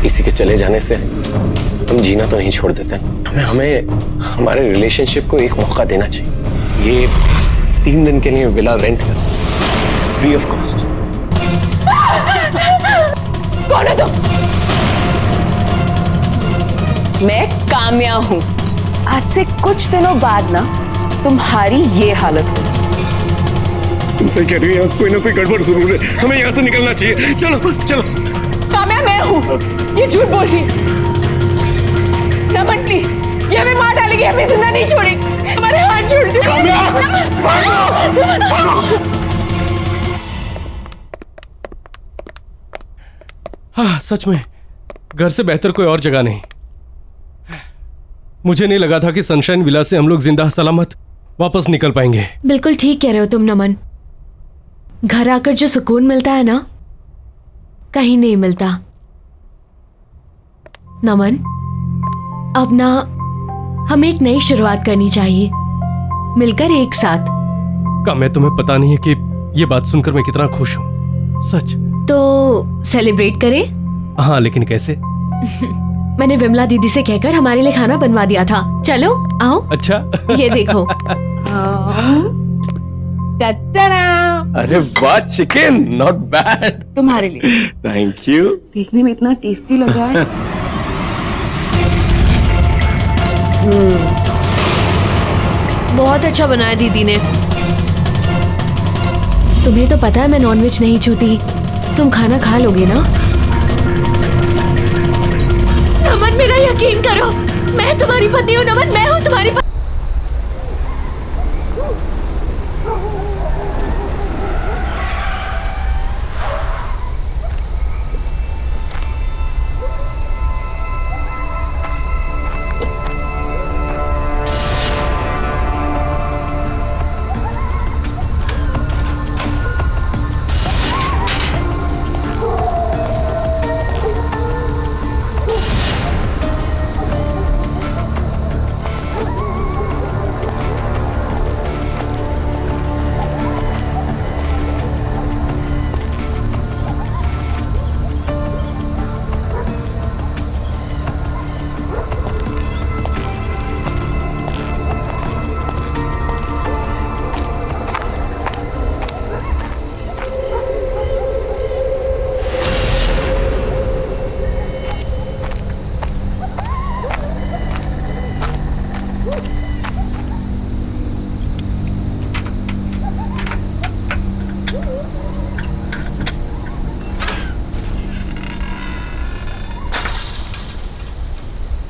किसी के चले जाने से हम जीना तो नहीं छोड़ देते। हमें हमारे रिलेशनशिप को एक मौका देना चाहिए। ये 3 दिन के लिए विला रेंट कर, फ्री ऑफ कॉस्ट।
कौन है तुम?
मैं काम्या हूँ। आज से कुछ दिनों बाद ना तुम्हारी ये हालत होगी।
तुम सही कह रही हो, कोई ना कोई गड़बड़ जरूर है। हमें यहाँ से निकलना चाहिए। चलो चलो।
काम्या मैं हूँ, ये झूठ बोल रही है। नमन प्लीज, ये हमें मार डालेगी, हमें जिंदा नहीं छोड़ेगी। हमारे हाथ छोड़ दो।
काम्या, भागो।
हाँ, सच में घर से बेहतर कोई और जगह नहीं। मुझे नहीं लगा था कि सनशाइन विला से हम लोग जिंदा सलामत वापस निकल पाएंगे।
बिल्कुल ठीक कह रहे हो तुम नमन। घर आकर जो सुकून मिलता है ना, कहीं नहीं मिलता। नमन, अब ना हमें एक नई शुरुआत करनी चाहिए, मिलकर एक साथ।
काम्या, तुम्हें पता नहीं है कि ये बात सुनकर मैं कितना खुश हूँ, सच।
तो सेलिब्रेट करें?
हाँ, लेकिन कैसे?
मैंने विमला दीदी से कहकर हमारे लिए खाना बनवा दिया था। चलो आओ।
अच्छा।
ये देखो।
अरे वाह, चिकन नॉट बैड।
तुम्हारे लिए।
Thank you.
देखने में इतना टेस्टी लग रहा है।
बहुत अच्छा बनाया दीदी ने। तुम्हें तो पता है मैं नॉनवेज नहीं छूती। तुम खाना खा लोगे ना? नमन, मेरा यकीन करो, मैं तुम्हारी पत्नी हूँ। नमन, मैं हूँ तुम्हारी पत्नी।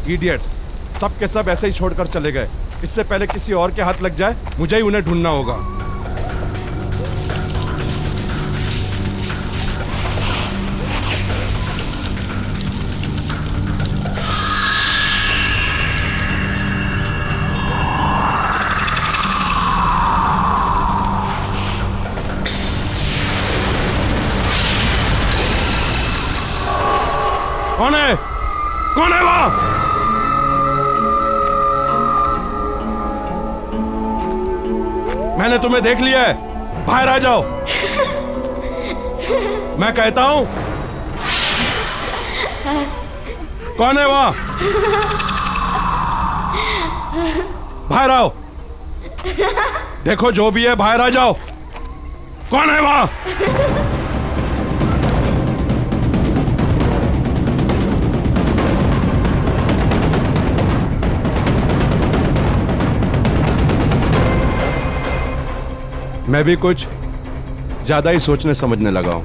इडियट, सब के सब ऐसे ही छोड़कर चले गए। इससे पहले किसी और के हाथ लग जाए, मुझे ही उन्हें ढूंढना होगा। कौन है? कौन है वहां? मैंने तुम्हें देख लिया है, बाहर आ जाओ। मैं कहता हूं, कौन है वहां? बाहर आओ। देखो जो भी है, बाहर आ जाओ। कौन है वहां? मैं भी कुछ ज्यादा ही सोचने समझने लगा हूं।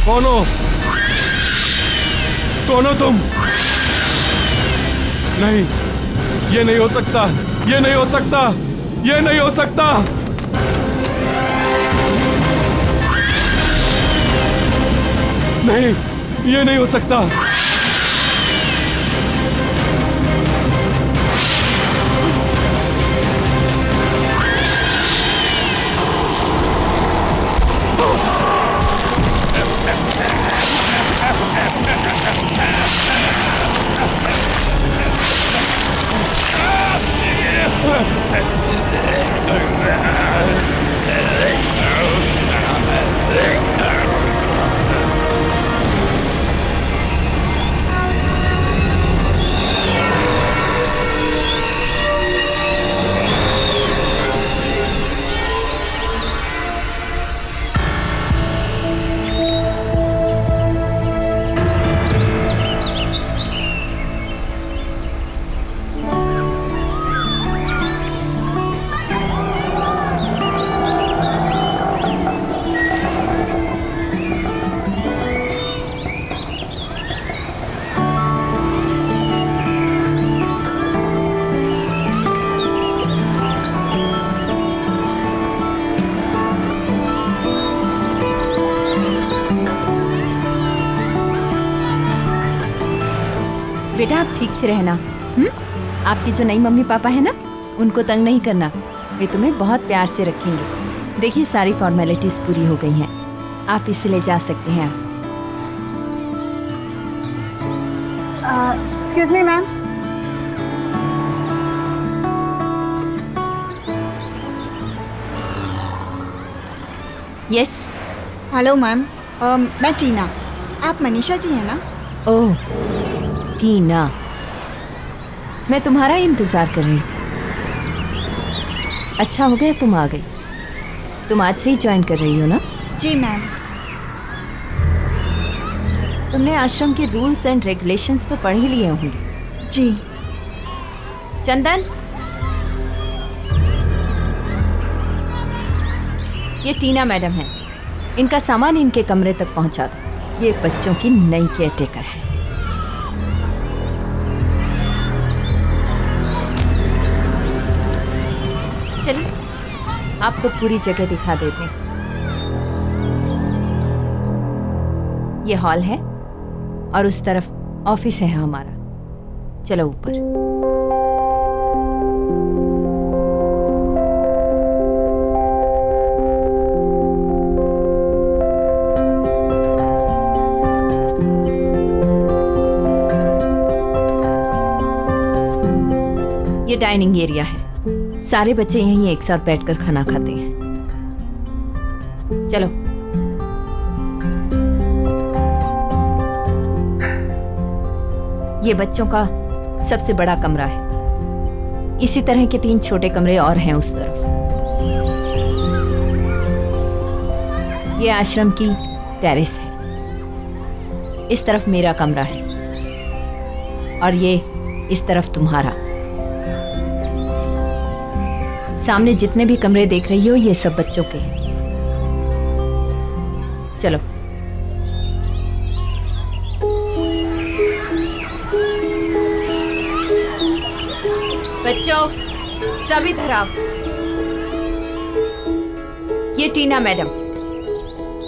कौन हो? कौन हो तुम? नहीं, ये नहीं हो सकता, ये नहीं हो सकता, ये नहीं हो सकता। नहीं, ये नहीं हो सकता।
बेटा आप ठीक से रहना। आपकी जो नई मम्मी पापा है ना, उनको तंग नहीं करना, वे तुम्हें बहुत प्यार से रखेंगे। देखिए सारी फॉर्मेलिटीज पूरी हो गई हैं, आप इसे ले जा सकते हैं।
Excuse me ma'am.
Yes.
Hello ma'am, मैं टीना। आप मनीषा जी हैं ना?
ओह टीना, मैं तुम्हारा इंतजार कर रही थी। अच्छा हो गया तुम आ गई। तुम आज से ही ज्वाइन कर रही हो ना?
जी मैम।
तुमने आश्रम के रूल्स एंड रेगुलेशंस तो पढ़ ही लिए होंगे।
जी।
चंदन, ये टीना मैडम है, इनका सामान इनके कमरे तक पहुंचा दो। ये बच्चों की नई केयरटेकर है। चलिए आपको पूरी जगह दिखा देते हैं। ये हॉल है और उस तरफ ऑफिस है हमारा। चलो ऊपर। ये डाइनिंग एरिया है, सारे बच्चे यहीं एक साथ बैठकर खाना खाते हैं। चलो। ये बच्चों का सबसे बड़ा कमरा है। इसी तरह के 3 छोटे कमरे और हैं उस तरफ। ये आश्रम की टेरेस है। इस तरफ मेरा कमरा है और ये इस तरफ तुम्हारा। सामने जितने भी कमरे देख रही हो ये सब बच्चों के हैं। चलो। बच्चों सब इधर आओ। ये टीना मैडम,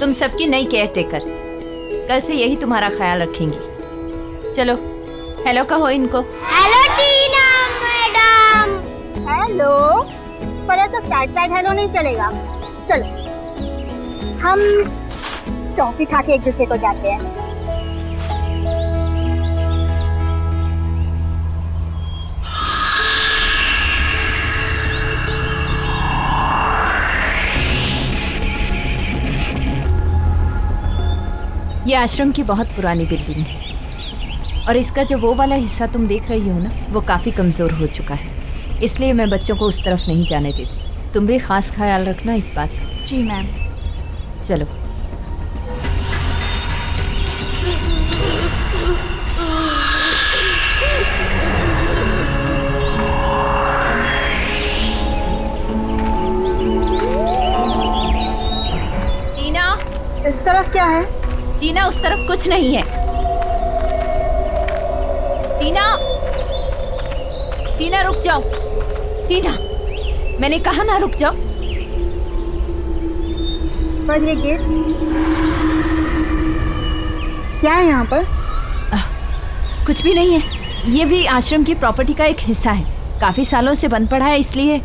तुम सबकी नई केयरटेकर। कल से यही तुम्हारा ख्याल रखेंगी। चलो हेलो कहो इनको।
हेलो टीना मैडम। हेलो, पर ऐसा साइड हेलो नहीं चलेगा। चलो हम टॉफी खा के एक दूसरे को जाते हैं।
ये आश्रम की बहुत पुरानी बिल्डिंग है और इसका जो वो वाला हिस्सा तुम देख रही हो ना, वो काफ़ी कमज़ोर हो चुका है। इसलिए मैं बच्चों को उस तरफ नहीं जाने देती। तुम भी खास ख्याल रखना इस बात का।
जी मैम।
चलो। टीना,
इस तरफ क्या है?
टीना उस तरफ कुछ नहीं है। टीना, टीना रुक जाओ। टीना, मैंने कहा ना रुक जाओ।
पर ये गेट क्या है यहाँ पर?
कुछ भी नहीं है। ये भी आश्रम की प्रॉपर्टी का एक हिस्सा है। काफी सालों से बंद पड़ा है, इसलिए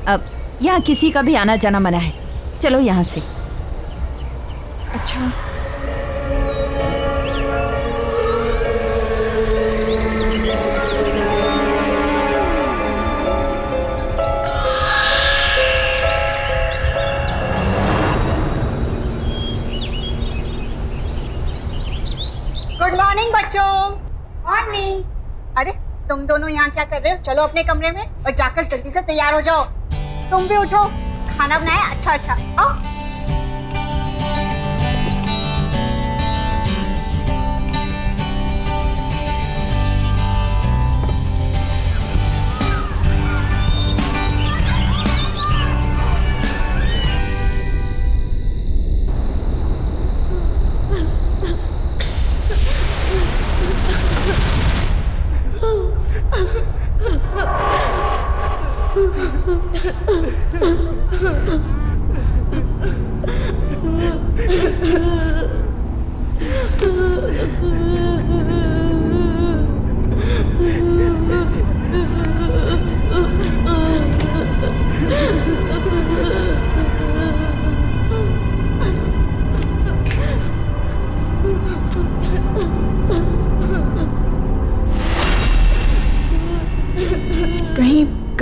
अब यहाँ किसी का भी आना जाना मना है। चलो यहाँ से।
अच्छा।
गुड मॉर्निंग बच्चों। मॉर्निंग। अरे तुम दोनों यहाँ क्या कर रहे हो? चलो अपने कमरे में और जाकर जल्दी से तैयार हो जाओ। तुम भी उठो, खाना बनाया अच्छा अच्छा। आओ।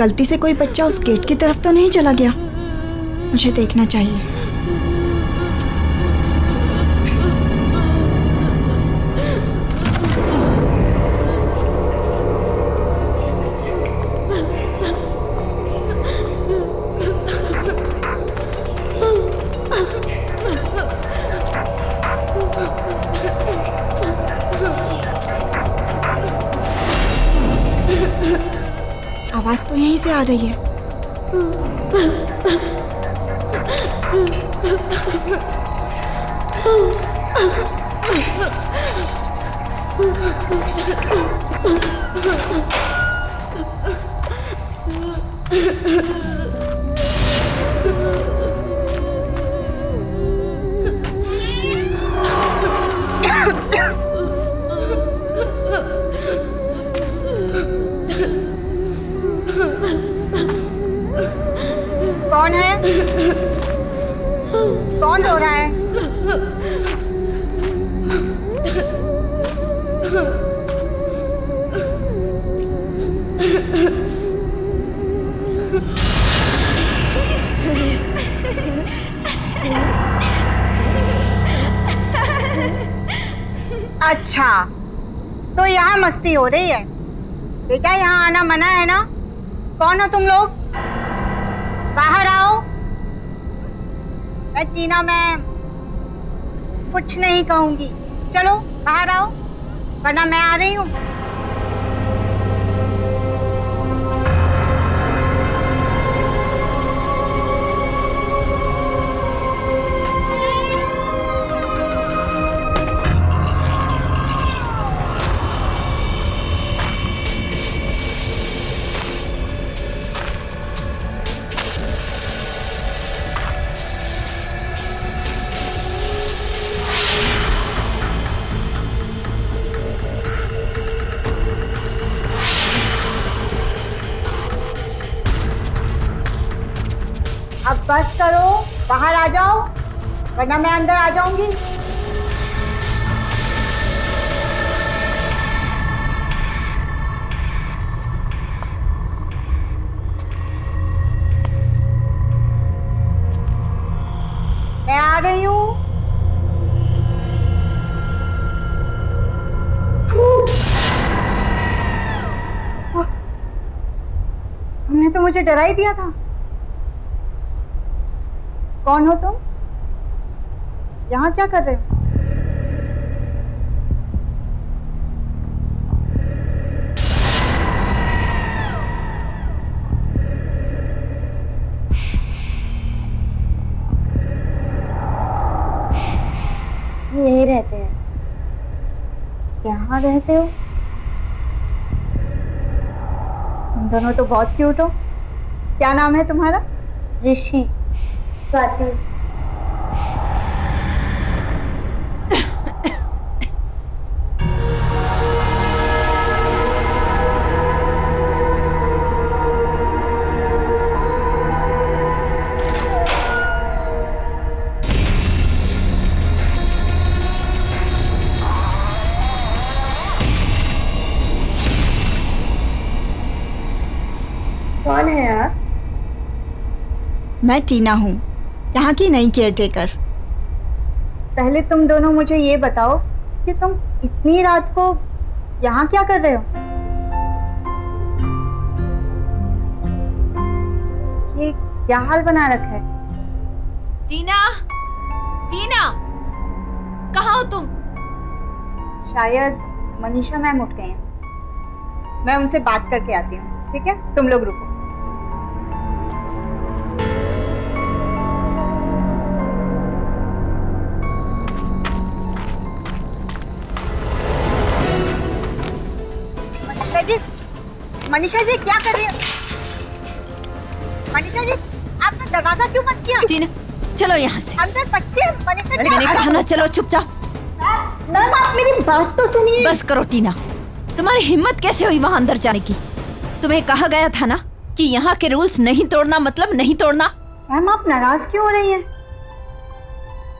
गलती से कोई बच्चा उस गेट की तरफ तो नहीं चला गया? मुझे देखना चाहिए। आवाज तो यहीं से आ रही है।
कौन है? कौन रो रहा है? अच्छा, तो यहाँ मस्ती हो रही है। ठीक है, यहाँ आना मना है ना? कौन हो तुम लोग? बाहर आओ। मैं टीना, मैं कुछ नहीं कहूंगी। चलो बाहर आओ, वरना मैं आ रही हूँ। अब बस करो, बाहर आ जाओ, वरना मैं अंदर आ जाऊंगी। मैं आ रही हूँ। तुमने तो मुझे डरा ही दिया था। कौन हो तुम? यहाँ क्या कर रहे हो? यहीं रहते हैं। यहाँ रहते हो? तुम दोनों तो बहुत क्यूट हो। क्या नाम है तुम्हारा? ऋषि। स्वाति। कौन है आप?
मैं टीना हूँ, यहाँ की नई केयरटेकर।
पहले तुम दोनों मुझे ये बताओ कि तुम इतनी रात को यहाँ क्या कर रहे हो? ये क्या हाल बना रखा है?
टीना, टीना, कहाँ हो तुम?
शायद मनीषा मैम उठ गए हैं। मैं उनसे बात करके आती हूँ। ठीक है, तुम लोग रुको। मनीषा जी क्या कर रही है? मनीषा जी, आपने दरवाजा क्यों बंद किया?
टीना, चलो यहाँ से।
अंदर बच्चे। मनीषा जी,
मैंने कहा ना, चलो चुपचाप।
मैम आप मेरी बात तो सुनिए।
बस करो टीना, तुम्हारी हिम्मत कैसे हुई वहाँ अंदर जाने की? तुम्हें कहा गया था ना कि यहाँ के रूल्स नहीं तोड़ना मतलब नहीं तोड़ना।
मैम आप नाराज क्यों हो रही हैं?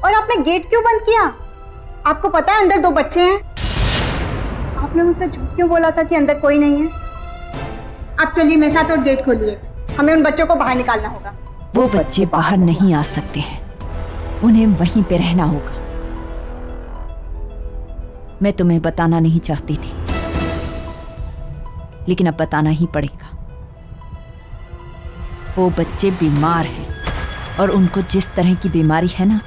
और आपने गेट क्यों बंद किया? आपको पता है अंदर 2 बच्चे हैं। आपने मुझसे झूठ क्यों बोला था कि अंदर कोई नहीं है? आप चलिए मेरे साथ और गेट खोलिए, हमें उन बच्चों को बाहर निकालना होगा।
वो बच्चे बाहर नहीं आ सकते हैं, उन्हें वहीं पे रहना होगा। मैं तुम्हें बताना नहीं चाहती थी, लेकिन अब बताना ही पड़ेगा। वो बच्चे बीमार हैं और उनको जिस तरह की बीमारी है ना,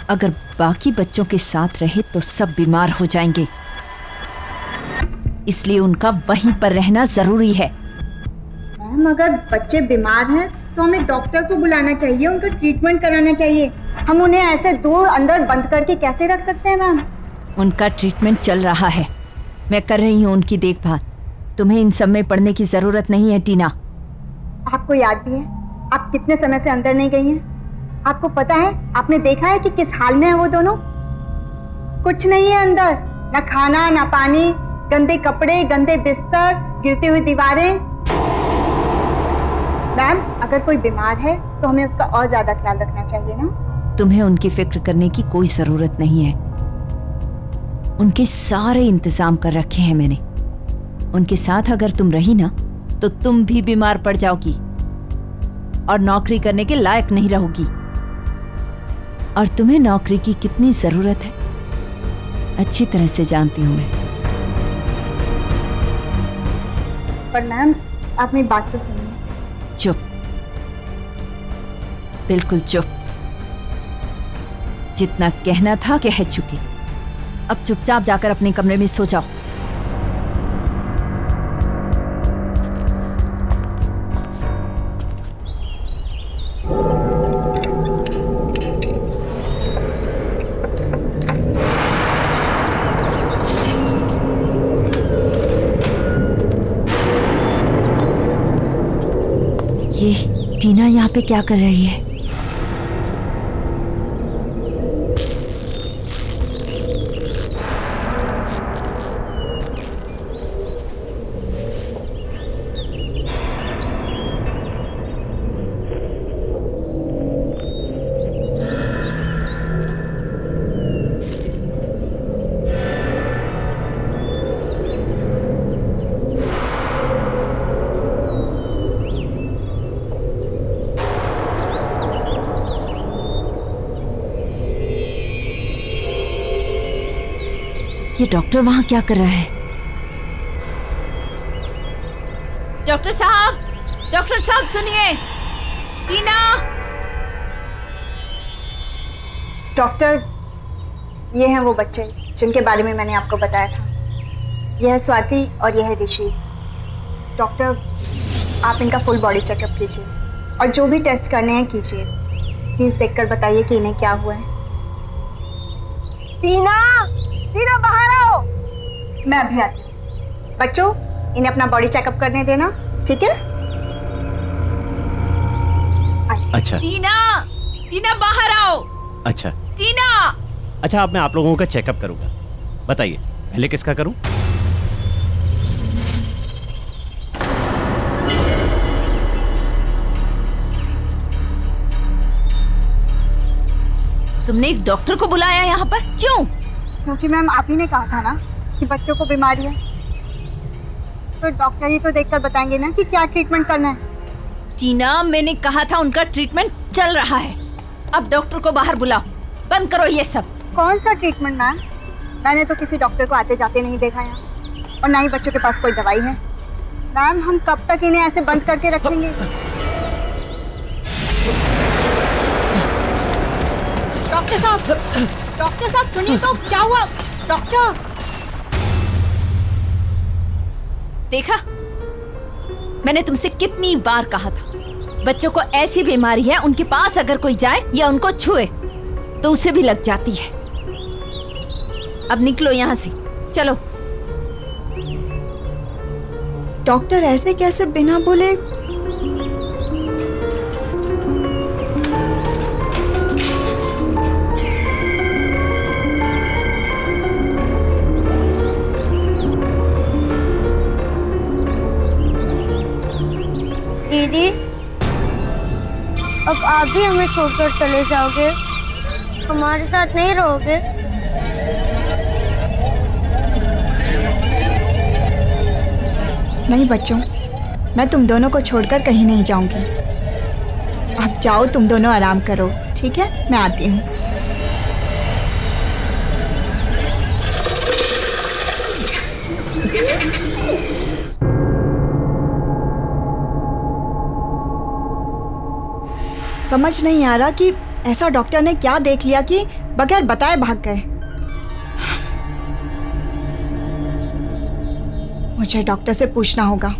अगर बाकी बच्चों के साथ रहे तो सब बीमार हो जाएंगे, इसलिए उनका वहीं पर रहना जरूरी है।
मैम अगर बच्चे बीमार हैं तो हमें डॉक्टर को बुलाना चाहिए, उनका ट्रीटमेंट कराना चाहिए। हम उन्हें ऐसे दूर अंदर बंद करके कैसे रख सकते हैं मैम?
उनका ट्रीटमेंट चल रहा है, मैं कर रही हूँ उनकी देखभाल। तुम्हें इन सब में पढ़ने की जरूरत नहीं है टीना।
आपको याद भी है आप कितने समय से अंदर नहीं गई हैं? आपको पता है, आपने देखा है कि किस हाल में है वो दोनों? कुछ नहीं है अंदर, ना खाना ना पानी, गंदे कपड़े, गंदे बिस्तर, गिरती हुई दीवारें। मैम अगर कोई बीमार है तो हमें उसका और ज्यादा ख्याल रखना चाहिए ना।
तुम्हें उनकी फिक्र करने की कोई जरूरत नहीं है, उनके सारे इंतजाम कर रखे हैं मैंने। उनके साथ अगर तुम रही ना तो तुम भी बीमार पड़ जाओगी और नौकरी करने के लायक नहीं रहोगी। और तुम्हें नौकरी की कितनी जरूरत है अच्छी तरह से जानती हूं मैं।
पर मैम आप मेरी बात तो सुनिए।
चुप, बिल्कुल चुप। जितना कहना था कह चुके, अब चुपचाप जाकर अपने कमरे में सो जाओ। ये टीना यहाँ पे क्या कर रही है? ये डॉक्टर वहां क्या कर रहा है?
डॉक्टर साहब सुनिए। टीना।
डॉक्टर ये हैं वो बच्चे जिनके बारे में मैंने आपको बताया था। यह है स्वाति और यह है ऋषि। डॉक्टर आप इनका फुल बॉडी चेकअप कीजिए और जो भी टेस्ट करने हैं कीजिए। प्लीज देखकर बताइए कि इन्हें क्या हुआ है। टीना बाहर आओ। मैं अभी आती हूँ। बच्चों इन्हें अपना बॉडी चेकअप करने देना, ठीक है?
अच्छा
टीना बाहर आओ।
अच्छा
टीना।
अच्छा, अब मैं आप लोगों का चेकअप करूंगा। बताइए पहले किसका करूं?
तुमने एक डॉक्टर को बुलाया यहाँ पर, क्यों?
क्योंकि मैम आप ही ने कहा था ना कि बच्चों को बीमारी है, तो डॉक्टर ही तो देखकर बताएंगे ना कि क्या ट्रीटमेंट करना है।
टीना मैंने कहा था उनका ट्रीटमेंट चल रहा है, अब डॉक्टर को बाहर बुलाओ। बंद करो ये सब।
कौन सा ट्रीटमेंट मैम? मैंने तो किसी डॉक्टर को आते जाते नहीं देखा यहाँ, और ना ही बच्चों के पास कोई दवाई है। मैम हम कब तक इन्हें ऐसे बंद करके रखेंगे?
डॉक्टर साहब सुनिए तो, क्या हुआ? डॉक्टर
देखा, मैंने तुमसे कितनी बार कहा था, बच्चों को ऐसी बीमारी है उनके पास अगर कोई जाए या उनको छुए तो उसे भी लग जाती है। अब निकलो यहाँ से, चलो।
डॉक्टर ऐसे कैसे बिना बोले?
दीदी अब आप भी हमें छोड़कर चले जाओगे, हमारे साथ नहीं रहोगे?
नहीं बच्चों, मैं तुम दोनों को छोड़कर कहीं नहीं जाऊंगी। अब जाओ, तुम दोनों आराम करो, ठीक है? मैं आती हूँ। समझ नहीं आ रहा कि ऐसा डॉक्टर ने क्या देख लिया कि बगैर बताए भाग गए। मुझे डॉक्टर से पूछना होगा।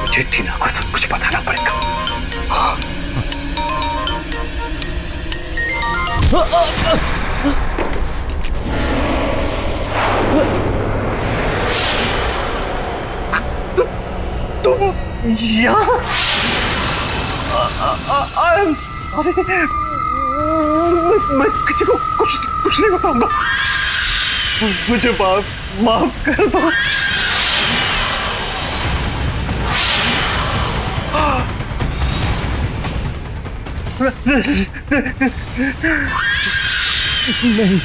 मुझे टीना को सब कुछ बताना पड़ेगा। तुम यहाँ? मैं किसी को कुछ नहीं बताऊंगा। मुझे माफ कर दो। नहीं।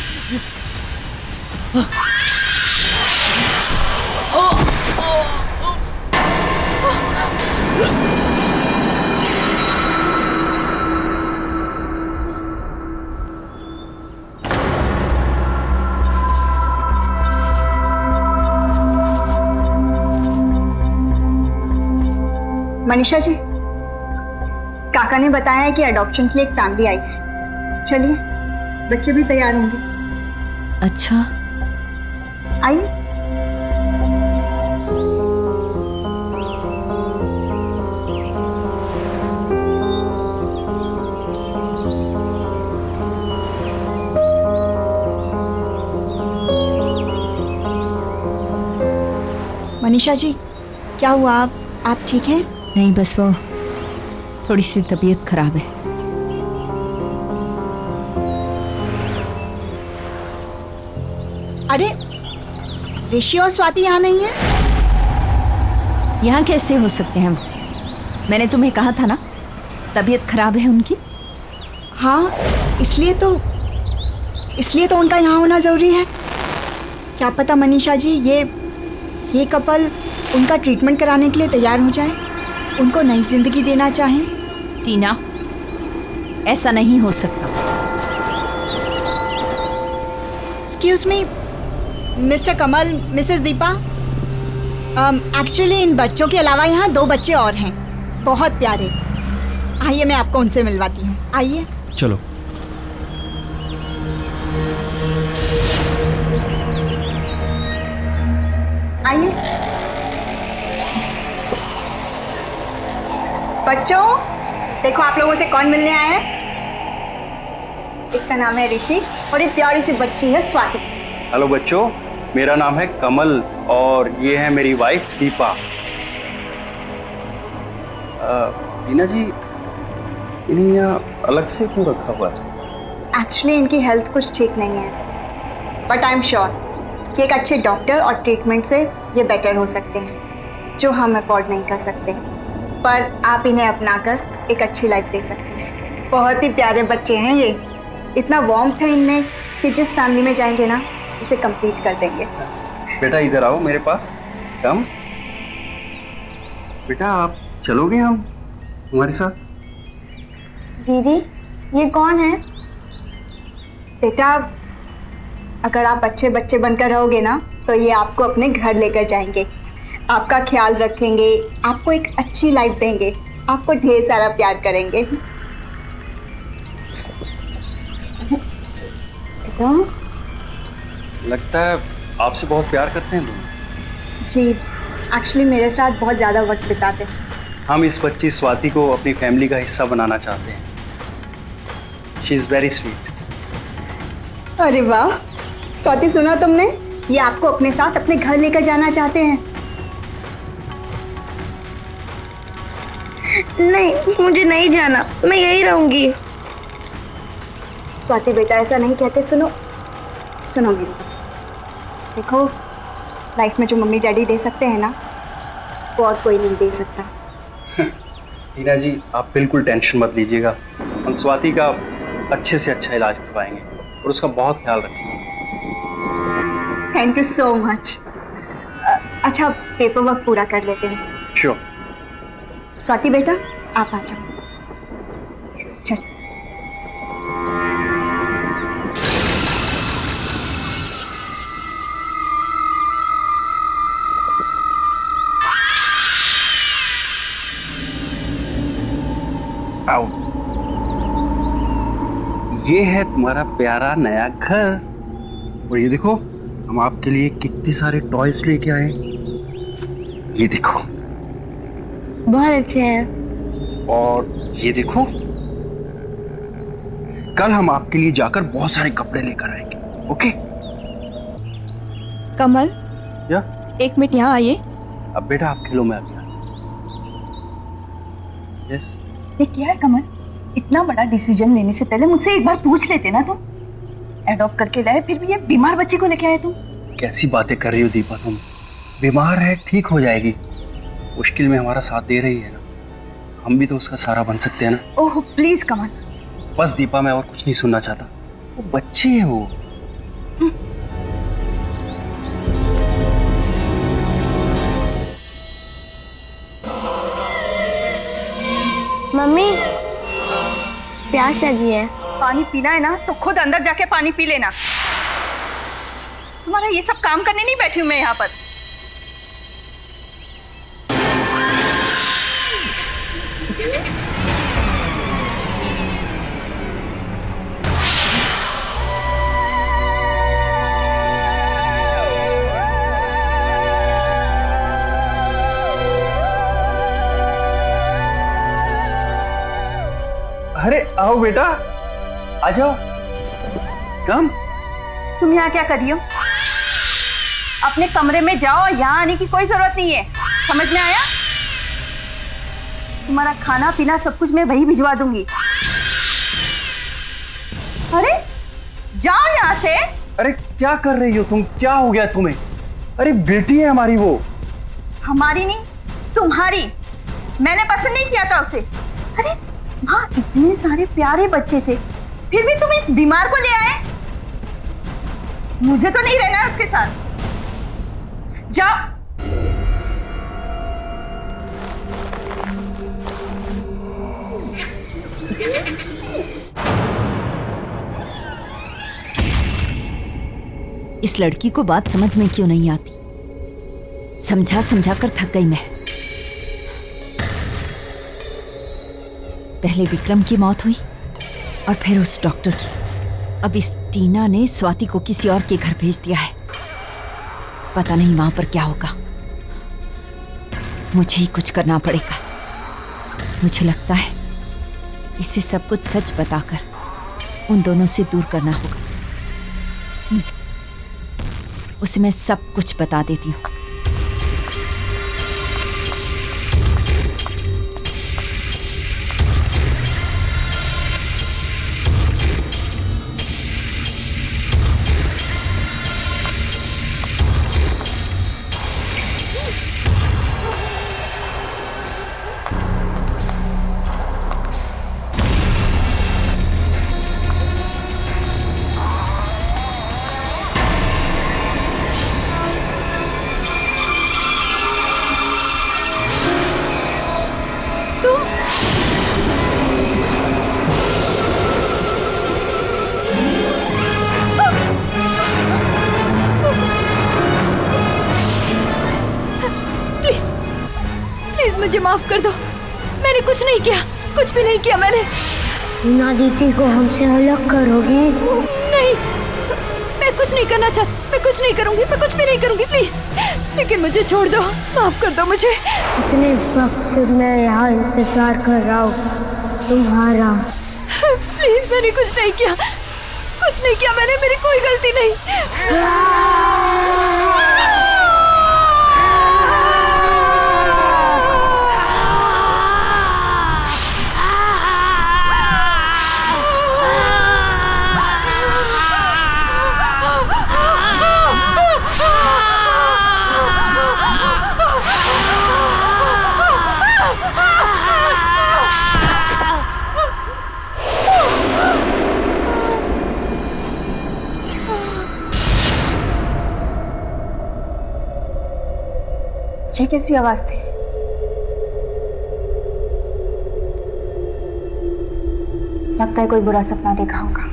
मनीषा जी, काका ने बताया है कि अडॉप्शन के लिए एक फैमिली आई है। चलिए, बच्चे भी तैयार होंगे।
अच्छा,
आइए।
मनीषा जी, क्या हुआ? आप ठीक हैं?
नहीं, बस वो थोड़ी सी तबीयत खराब है।
अरे, ऋषि और स्वाति यहाँ नहीं है?
यहाँ कैसे हो सकते हैं वो? मैंने तुम्हें कहा था ना, तबीयत खराब है उनकी।
हाँ, इसलिए तो उनका यहाँ होना जरूरी है। क्या पता मनीषा जी, ये कपल उनका ट्रीटमेंट कराने के लिए तैयार हो जाए, उनको नई जिंदगी देना चाहें।
टीना, ऐसा नहीं हो सकता।
Excuse me, mister Kamal, Mrs Deepa, actually in बच्चों के अलावा यहाँ 2 बच्चे और हैं, बहुत प्यारे। आइए, मैं आपको उनसे मिलवाती हूँ। आइए।
चलो।
आइए। बच्चों, देखो आप लोगों से कौन मिलने आया है। इसका नाम है ऋषि और ये प्यारी सी बच्ची है स्वाति।
हेलो बच्चों, मेरा नाम है कमल और ये है मेरी वाइफ दीपा। टीना जी, इन्हें यहाँ अलग से क्यों रखा हुआ है?
एक्चुअली इनकी हेल्थ कुछ ठीक नहीं है, बट आई एम श्योर कि एक अच्छे डॉक्टर और ट्रीटमेंट से ये बेटर हो सकते हैं, जो हम अफोर्ड नहीं कर सकते। पर आप इन्हें अपनाकर एक अच्छी लाइफ दे सकते हैं। बहुत ही प्यारे बच्चे हैं ये, इतना वार्मथ है इनमें कि जिस फैमिली में जाएंगे ना, उसे कंप्लीट कर देंगे।
बेटा इधर आओ मेरे पास, कम। बेटा आप चलोगे हम हमारे साथ?
दीदी, ये कौन है? बेटा, अगर आप अच्छे बच्चे बनकर रहोगे ना, तो ये आपको अपने घर लेकर जाएंगे, आपका ख्याल रखेंगे, आपको एक अच्छी लाइफ देंगे, आपको ढेर सारा प्यार करेंगे।
लगता है आपसे बहुत प्यार करते हैं लोग।
जी, एक्चुअली मेरे साथ बहुत ज़्यादा वक्त बिताते हैं।
हम इस बच्ची स्वाति को अपनी फैमिली का हिस्सा बनाना चाहते हैं। She is very sweet.
अरे वाह स्वाति, सुना तुमने? ये आपको अपने साथ अपने घर लेकर जाना चाहते हैं।
नहीं, मुझे नहीं जाना, मैं यहीं रहूंगी।
स्वाति बेटा, ऐसा नहीं कहते। सुनो सुनो मेरी बात। देखो, लाइफ में जो मम्मी डैडी दे सकते हैं ना, वो और कोई नहीं दे सकता।
टीना जी, आप बिल्कुल टेंशन मत लीजिएगा। हम स्वाति का अच्छे से अच्छा इलाज करवाएंगे और उसका बहुत ख्याल रखेंगे।
Thank you so much. अच्छा, पेपर वर्क पूरा कर लेते हैं।
श्योर।
स्वाति बेटा, आप आ जाओ। चल।
आओ। ये है तुम्हारा प्यारा नया घर, और ये देखो हम आपके लिए कितने सारे टॉयज लेके आए। ये देखो,
बहुत अच्छे हैं।
और ये देखो, कल हम आपके लिए जाकर बहुत सारे कपड़े लेकर आएंगे। ओके?
कमल,
या?
1 मिनट यहाँ आइए।
अब बेटा आप खेलो, मैं आ गया। यस।
ये क्या है कमल? इतना बड़ा डिसीजन लेने से पहले मुझसे एक बार पूछ लेते ना तुम। एडॉप्ट करके लाए, फिर भी ये बीमार बच्ची को लेके आए तुम।
कैसी बातें कर रही हो दीपा तुम? बीमार है, ठीक हो जाएगी। मुश्किल में हमारा साथ दे रही है ना, हम भी तो उसका सहारा बन सकते हैं ना।
ओह प्लीज कमल।
बस दीपा, मैं और कुछ नहीं सुनना चाहता। वो बच्चे है वो।
मम्मी, प्यास लगी है।
पानी पीना है ना तो खुद अंदर जाके पानी पी लेना। तुम्हारा ये सब काम करने नहीं बैठी हूँ मैं यहाँ पर।
अरे आओ बेटा, आ जाओ। कम।
तुम यहाँ क्या कर रही हो? अपने कमरे में जाओ, यहाँ आने की कोई जरूरत नहीं है। समझ में आया? तुम्हारा खाना पीना सब कुछ मैं वही भिजवा दूंगी। अरे जाओ यहाँ से।
अरे क्या कर रही हो तुम? क्या हो गया तुम्हें? अरे बेटी है हमारी वो।
हमारी नहीं, तुम्हारी। मैंने पसंद नहीं किया था उसे। अरे वहाँ इतने सारे प्यारे बच्चे थे, फिर भी तुम इस बीमार को ले आए। मुझे तो नहीं रहना है उसके साथ। जाओ।
इस लड़की को बात समझ में क्यों नहीं आती? समझा समझा कर थक गई मैं। पहले विक्रम की मौत हुई और फिर उस डॉक्टर की। अब इस टीना ने स्वाति को किसी और के घर भेज दिया है। पता नहीं वहां पर क्या होगा। मुझे ही कुछ करना पड़ेगा। मुझे लगता है इसे सब कुछ सच बताकर उन दोनों से दूर करना होगा। उसे मैं सब कुछ बता देती हूँ। मुझे माफ कर दो। मैंने कुछ नहीं किया, कुछ भी नहीं किया मैंने।
टीना दीदी को हमसे अलग करोगे?
नहीं, मैं कुछ नहीं करना चाहती। मैं कुछ नहीं करूंगी, मैं कुछ भी नहीं करूंगी, प्लीज। लेकिन मुझे छोड़ दो, माफ कर दो मुझे।
इतने वक्त से मैं यहाँ इंतजार कर रहा हूँ तुम्हारा।
प्लीज, मैंने कुछ नहीं किया, कुछ नहीं किया मैंने। मेरी कोई गलती नहीं।
कैसी आवाज थी? लगता है कोई बुरा सपना देखा होगा।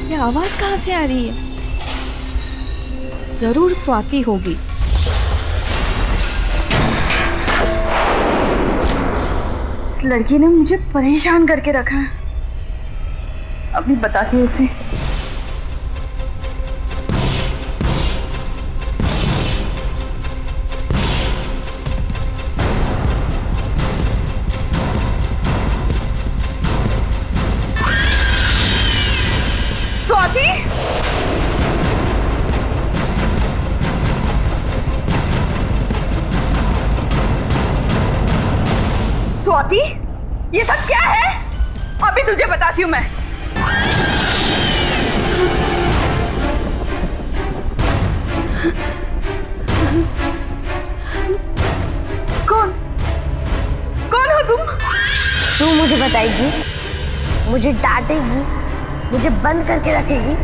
ये आवाज कहाँ से आ रही है? जरूर स्वाति होगी।
इस लड़की ने मुझे परेशान करके रखा है। अभी बताती हूँ उसे। स्वाति, स्वाति, ये सब क्या है? अभी तुझे बताती हूँ मैं। कौन कौन हो तुम?
तू मुझे बताएगी, मुझे डांटेगी, मुझे बंद करके रखेगी।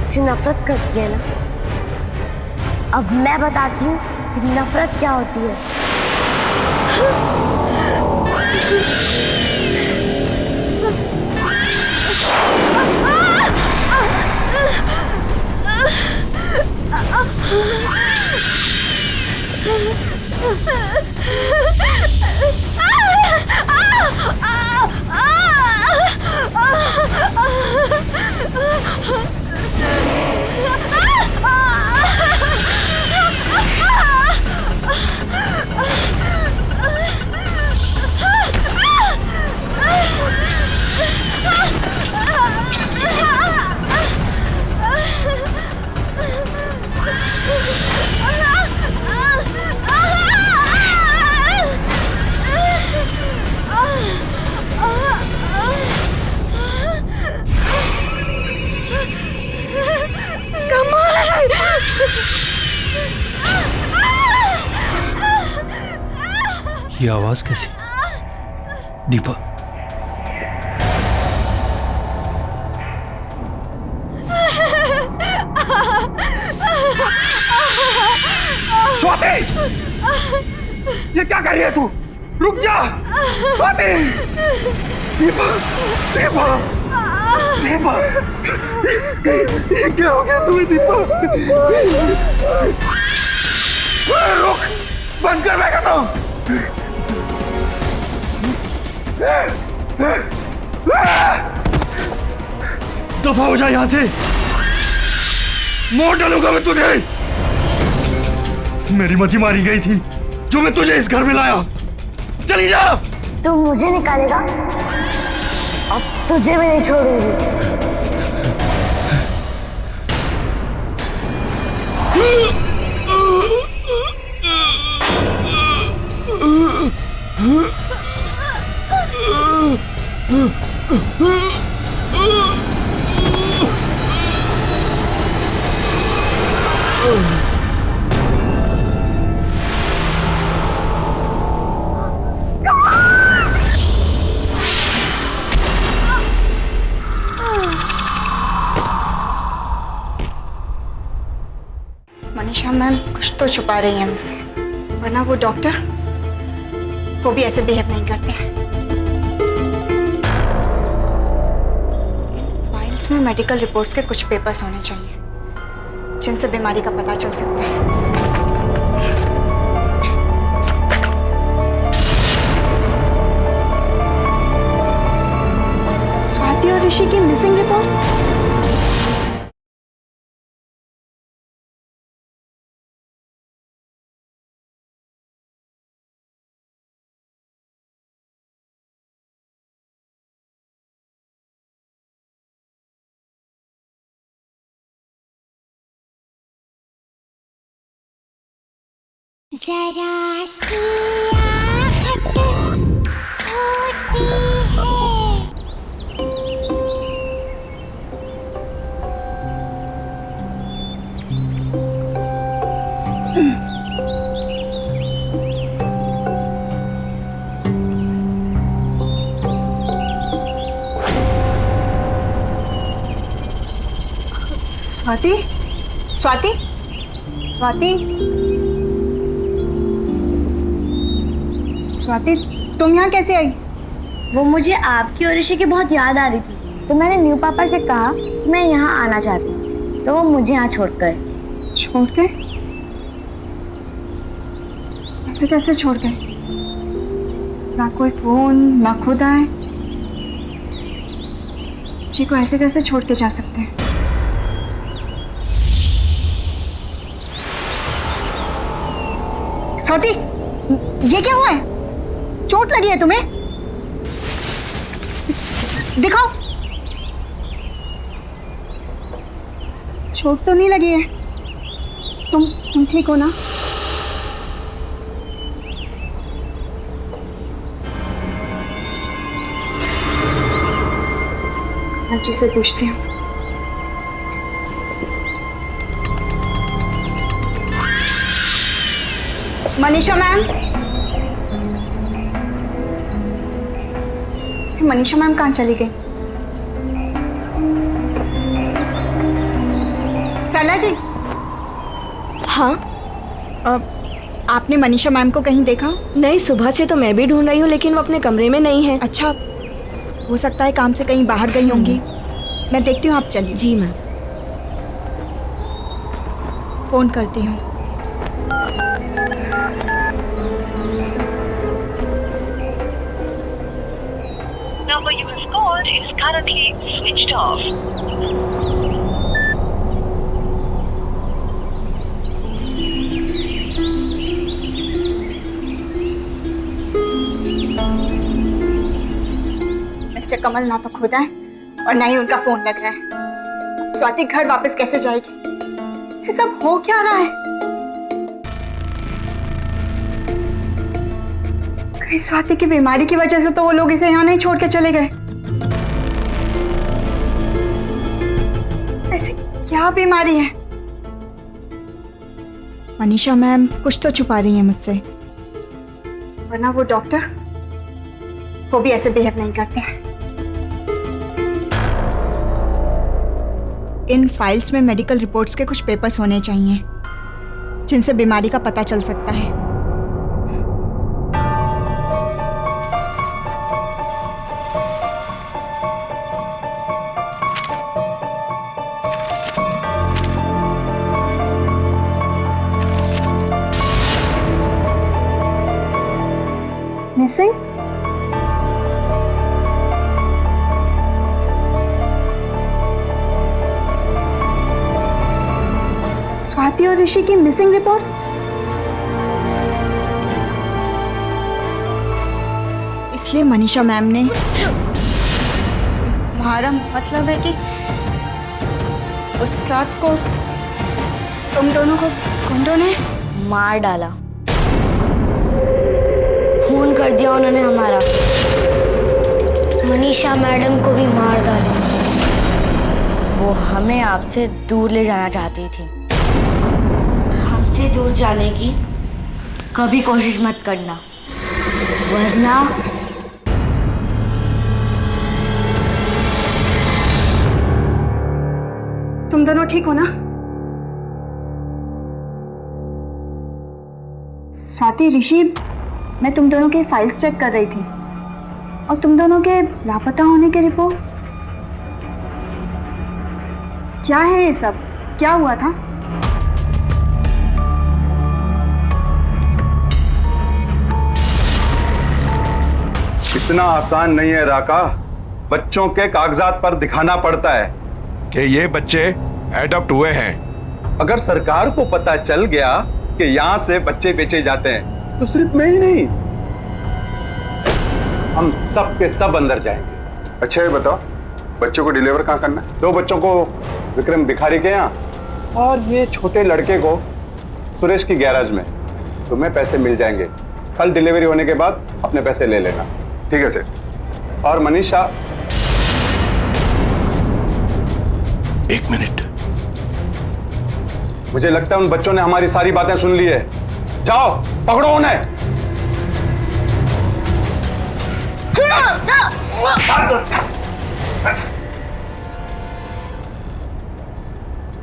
मुझसे नफरत करती है ना? अब मैं बताती हूँ कि नफरत क्या होती है।
ये आवाज कैसी? दीपा,
स्वाति, ये क्या कर रही है तू? रुक जा स्वाति। दीपा, दीपा, दीपा, ये क्या हो गया तुम्हें दीपा? रुक, बंद कर, मैं कहता हूँ। दफा हो जा यहां से, मोड़ डालूंगा मैं तुझे। मेरी मती मारी गई थी जो मैं तुझे इस घर में लाया। चली जा।
तू मुझे निकालेगा, अब तुझे मैं नहीं छोड़ूंगी।
मनीषा मैम कुछ तो छुपा रही है मुझसे, वरना वो डॉक्टर वो भी ऐसे बिहेव नहीं करते हैं। इन फाइल्स में मेडिकल रिपोर्ट्स के कुछ पेपर्स होने चाहिए जिनसे बीमारी का पता चल सकता है। स्वाति और ऋषि की मिसिंग रिपोर्ट्स।
जरा सी आहट होती है
स्वाति, स्वाति, स्वाति, स्वाति, तुम यहाँ कैसे आई?
वो मुझे आपकी और ऋषि की बहुत याद आ रही थी, तो मैंने न्यू पापा से कहा कि मैं यहाँ आना चाहती हूँ, तो वो मुझे यहाँ छोड़ गए।
छोड़ गए? ऐसे कैसे छोड़ गए? ना कोई फोन, ना खुद आए। जी को ऐसे कैसे छोड़ के जा सकते हैं? स्वाति, ये क्या हुआ है? चोट लगी है तुम्हें? दिखाओ। चोट तो नहीं लगी है। तुम ठीक हो ना? अच्छे से पूछती हूँ। मनीषा मैम, मनीषा मैम कहाँ चली गई? सरला जी।
हाँ,
आपने मनीषा मैम को कहीं देखा?
नहीं, सुबह से तो मैं भी ढूंढ रही हूँ, लेकिन वो अपने कमरे में नहीं है।
अच्छा, हो सकता है काम से कहीं बाहर गई होंगी। मैं देखती हूँ, आप चलिए।
जी मैम।
फोन करती हूँ।
Number you have called is currently switched off.
Mister Kamal ना तो खुद आए और ना ही उनका फोन लग रहा है। स्वाति घर वापस कैसे जाएगी? ये सब हो क्या रहा है? कहीं स्वाति की बीमारी की वजह से तो वो लोग इसे यहाँ नहीं छोड़ के चले गए। ऐसी क्या बीमारी है? मनीषा मैम कुछ तो छुपा रही है मुझसे, वरना वो डॉक्टर वो भी ऐसे बिहेव नहीं करते हैं। इन फाइल्स में मेडिकल रिपोर्ट्स के कुछ पेपर्स होने चाहिए जिनसे बीमारी का पता चल सकता है। मिसिंग? स्वाति और ऋषि की मिसिंग रिपोर्ट्स? इसलिए मनीषा मैम ने, तुम्हारा मतलब है कि उस रात को तुम दोनों को गुंडों ने
मार डाला, खून कर दिया उन्होंने हमारा। मनीषा मैडम को भी मार डाला। वो हमें आपसे दूर ले जाना चाहती थी। हमसे दूर जाने की कभी कोशिश मत करना, वरना
तुम दोनों ठीक हो ना? स्वाति, ऋषि, मैं तुम दोनों के फाइल्स चेक कर रही थी और तुम दोनों के लापता होने के रिपोर्ट। क्या है ये सब? क्या हुआ था?
इतना आसान नहीं है राका। बच्चों के कागजात पर दिखाना पड़ता है कि ये बच्चे एडॉप्ट हुए हैं। अगर सरकार को पता चल गया कि यहाँ से बच्चे बेचे जाते हैं तो सिर्फ मैं ही नहीं, हम सब के सब अंदर जाएंगे।
अच्छा ये बताओ, बच्चों को डिलीवर कहाँ करना है?
2 बच्चों को विक्रम भिखारी के यहाँ और ये छोटे लड़के को सुरेश की गैराज में। तुम्हें पैसे मिल जाएंगे। कल डिलीवरी होने के बाद अपने पैसे ले लेना।
ठीक है सर।
और मनीषा,
1 मिनट।
मुझे लगता है उन बच्चों ने हमारी सारी बातें सुन ली है। जाओ पकड़ो उन्हें।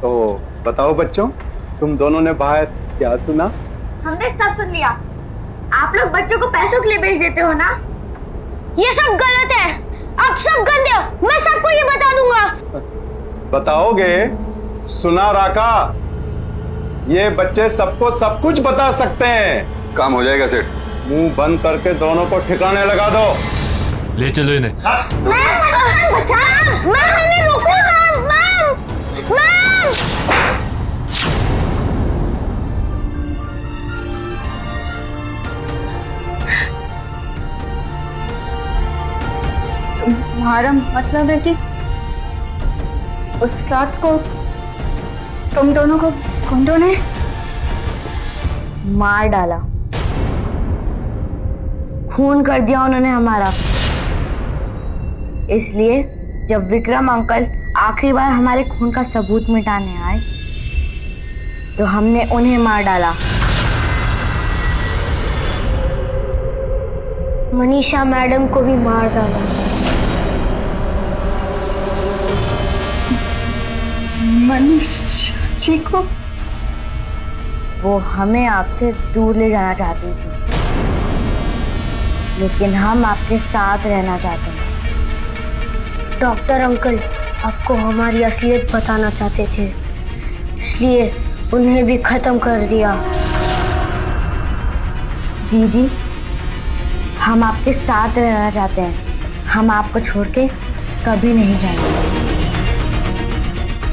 तो बताओ बच्चों, तुम दोनों ने बाहर क्या सुना?
हमने सब सुन लिया। आप लोग बच्चों को पैसों के लिए भेज देते हो ना? ये सब गलत है। आप सब गंदे हो। मैं सबको ये बता दूंगा।
बताओगे? सुना राका, ये बच्चे सबको सब कुछ बता सकते हैं।
काम हो जाएगा सेठ।
मुंह बंद करके दोनों को ठिकाने लगा दो।
ले चलो इन्हें।
मैंने रोको।
तुम्हारा मतलब है कि उस रात को तुम दोनों को गुंडों ने
मार डाला, खून कर दिया उन्होंने हमारा। इसलिए जब विक्रम अंकल आखिरी बार हमारे खून का सबूत मिटाने आए तो हमने उन्हें मार डाला। मनीषा मैडम को भी मार डाला।
मनीषा जी को?
वो हमें आपसे दूर ले जाना चाहती थी, लेकिन हम आपके साथ रहना चाहते हैं। डॉक्टर अंकल आपको हमारी असलियत बताना चाहते थे, इसलिए उन्हें भी खत्म कर दिया। दीदी, हम आपके साथ रहना चाहते हैं। हम आपको छोड़ के कभी नहीं जाएंगे।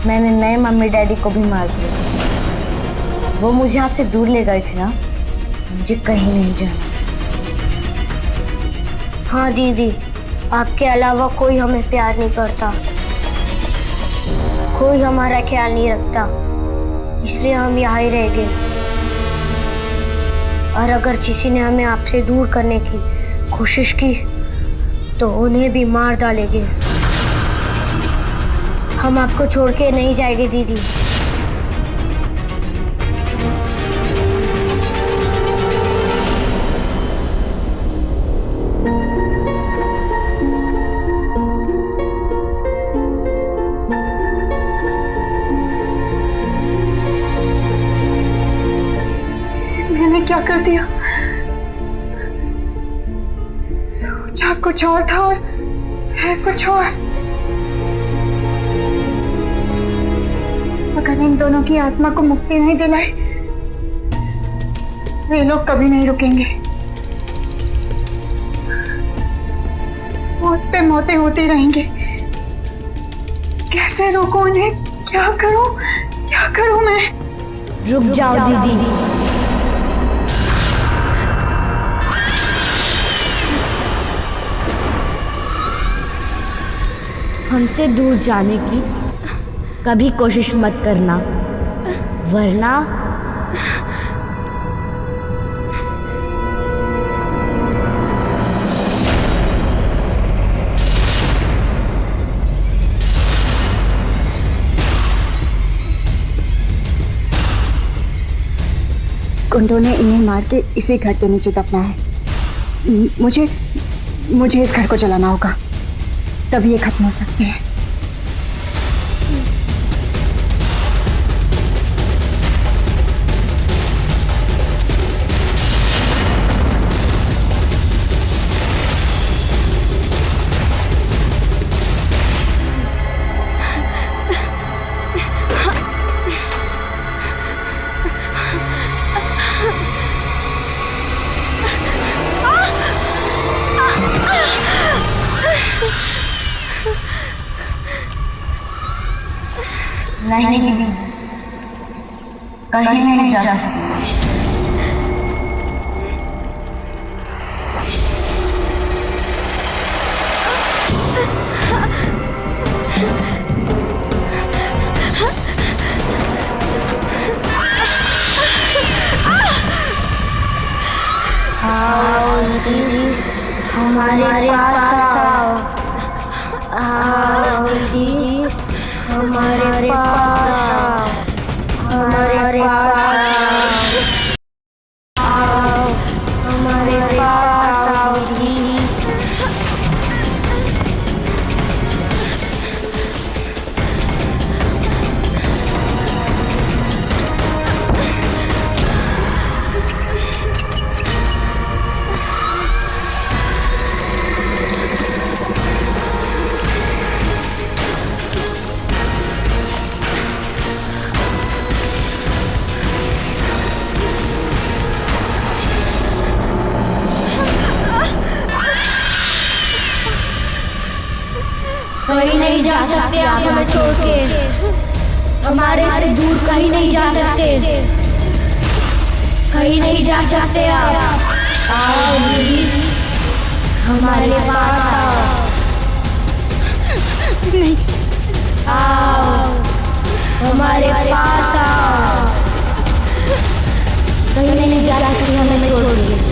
मैंने नए मम्मी डैडी को भी मार दिया। वो मुझे आपसे दूर ले गए थे ना, मुझे कहीं नहीं जाना। हाँ दीदी, आपके अलावा कोई हमें प्यार नहीं करता, कोई हमारा ख्याल नहीं रखता, इसलिए हम यहाँ ही रह गए। और अगर किसी ने हमें आपसे दूर करने की कोशिश की तो उन्हें भी मार डालेंगे। हम आपको छोड़ के नहीं जाएंगे दीदी।
मैंने क्या कर दिया? सोचा कुछ और था और है कुछ और। अगर इन दोनों की आत्मा को मुक्ति नहीं दिलाई, वे लोग कभी नहीं रुकेंगे। मौत पे मौतें होती रहेंगी। कैसे रोकूं उन्हें? क्या करूं मैं?
रुक जाओ दीदी। हमसे दूर जाने की कभी कोशिश मत करना, वरना
गुंडों ने इन्हें मार के इसी घर के नीचे दफना है। मुझे इस घर को जलाना होगा, तभी ये खत्म हो सकते हैं।
नहीं दीदी, कहीं नहीं जा सकते। आओ दीदी, हमारे पास आओ। आओ दीदी, हमारे पास, हमारे पास आओ, हमारे पास आओ दीदी। नहीं जा सकते आप हमें छोड़ के, हमारे से दूर कहीं नहीं जा सकते, कहीं नहीं जा सकते आप। आओ दीदी, हमारे पास आओ। नहीं, आओ हमारे पास आओ, कहीं नहीं जा सकते हमें छोड़ के।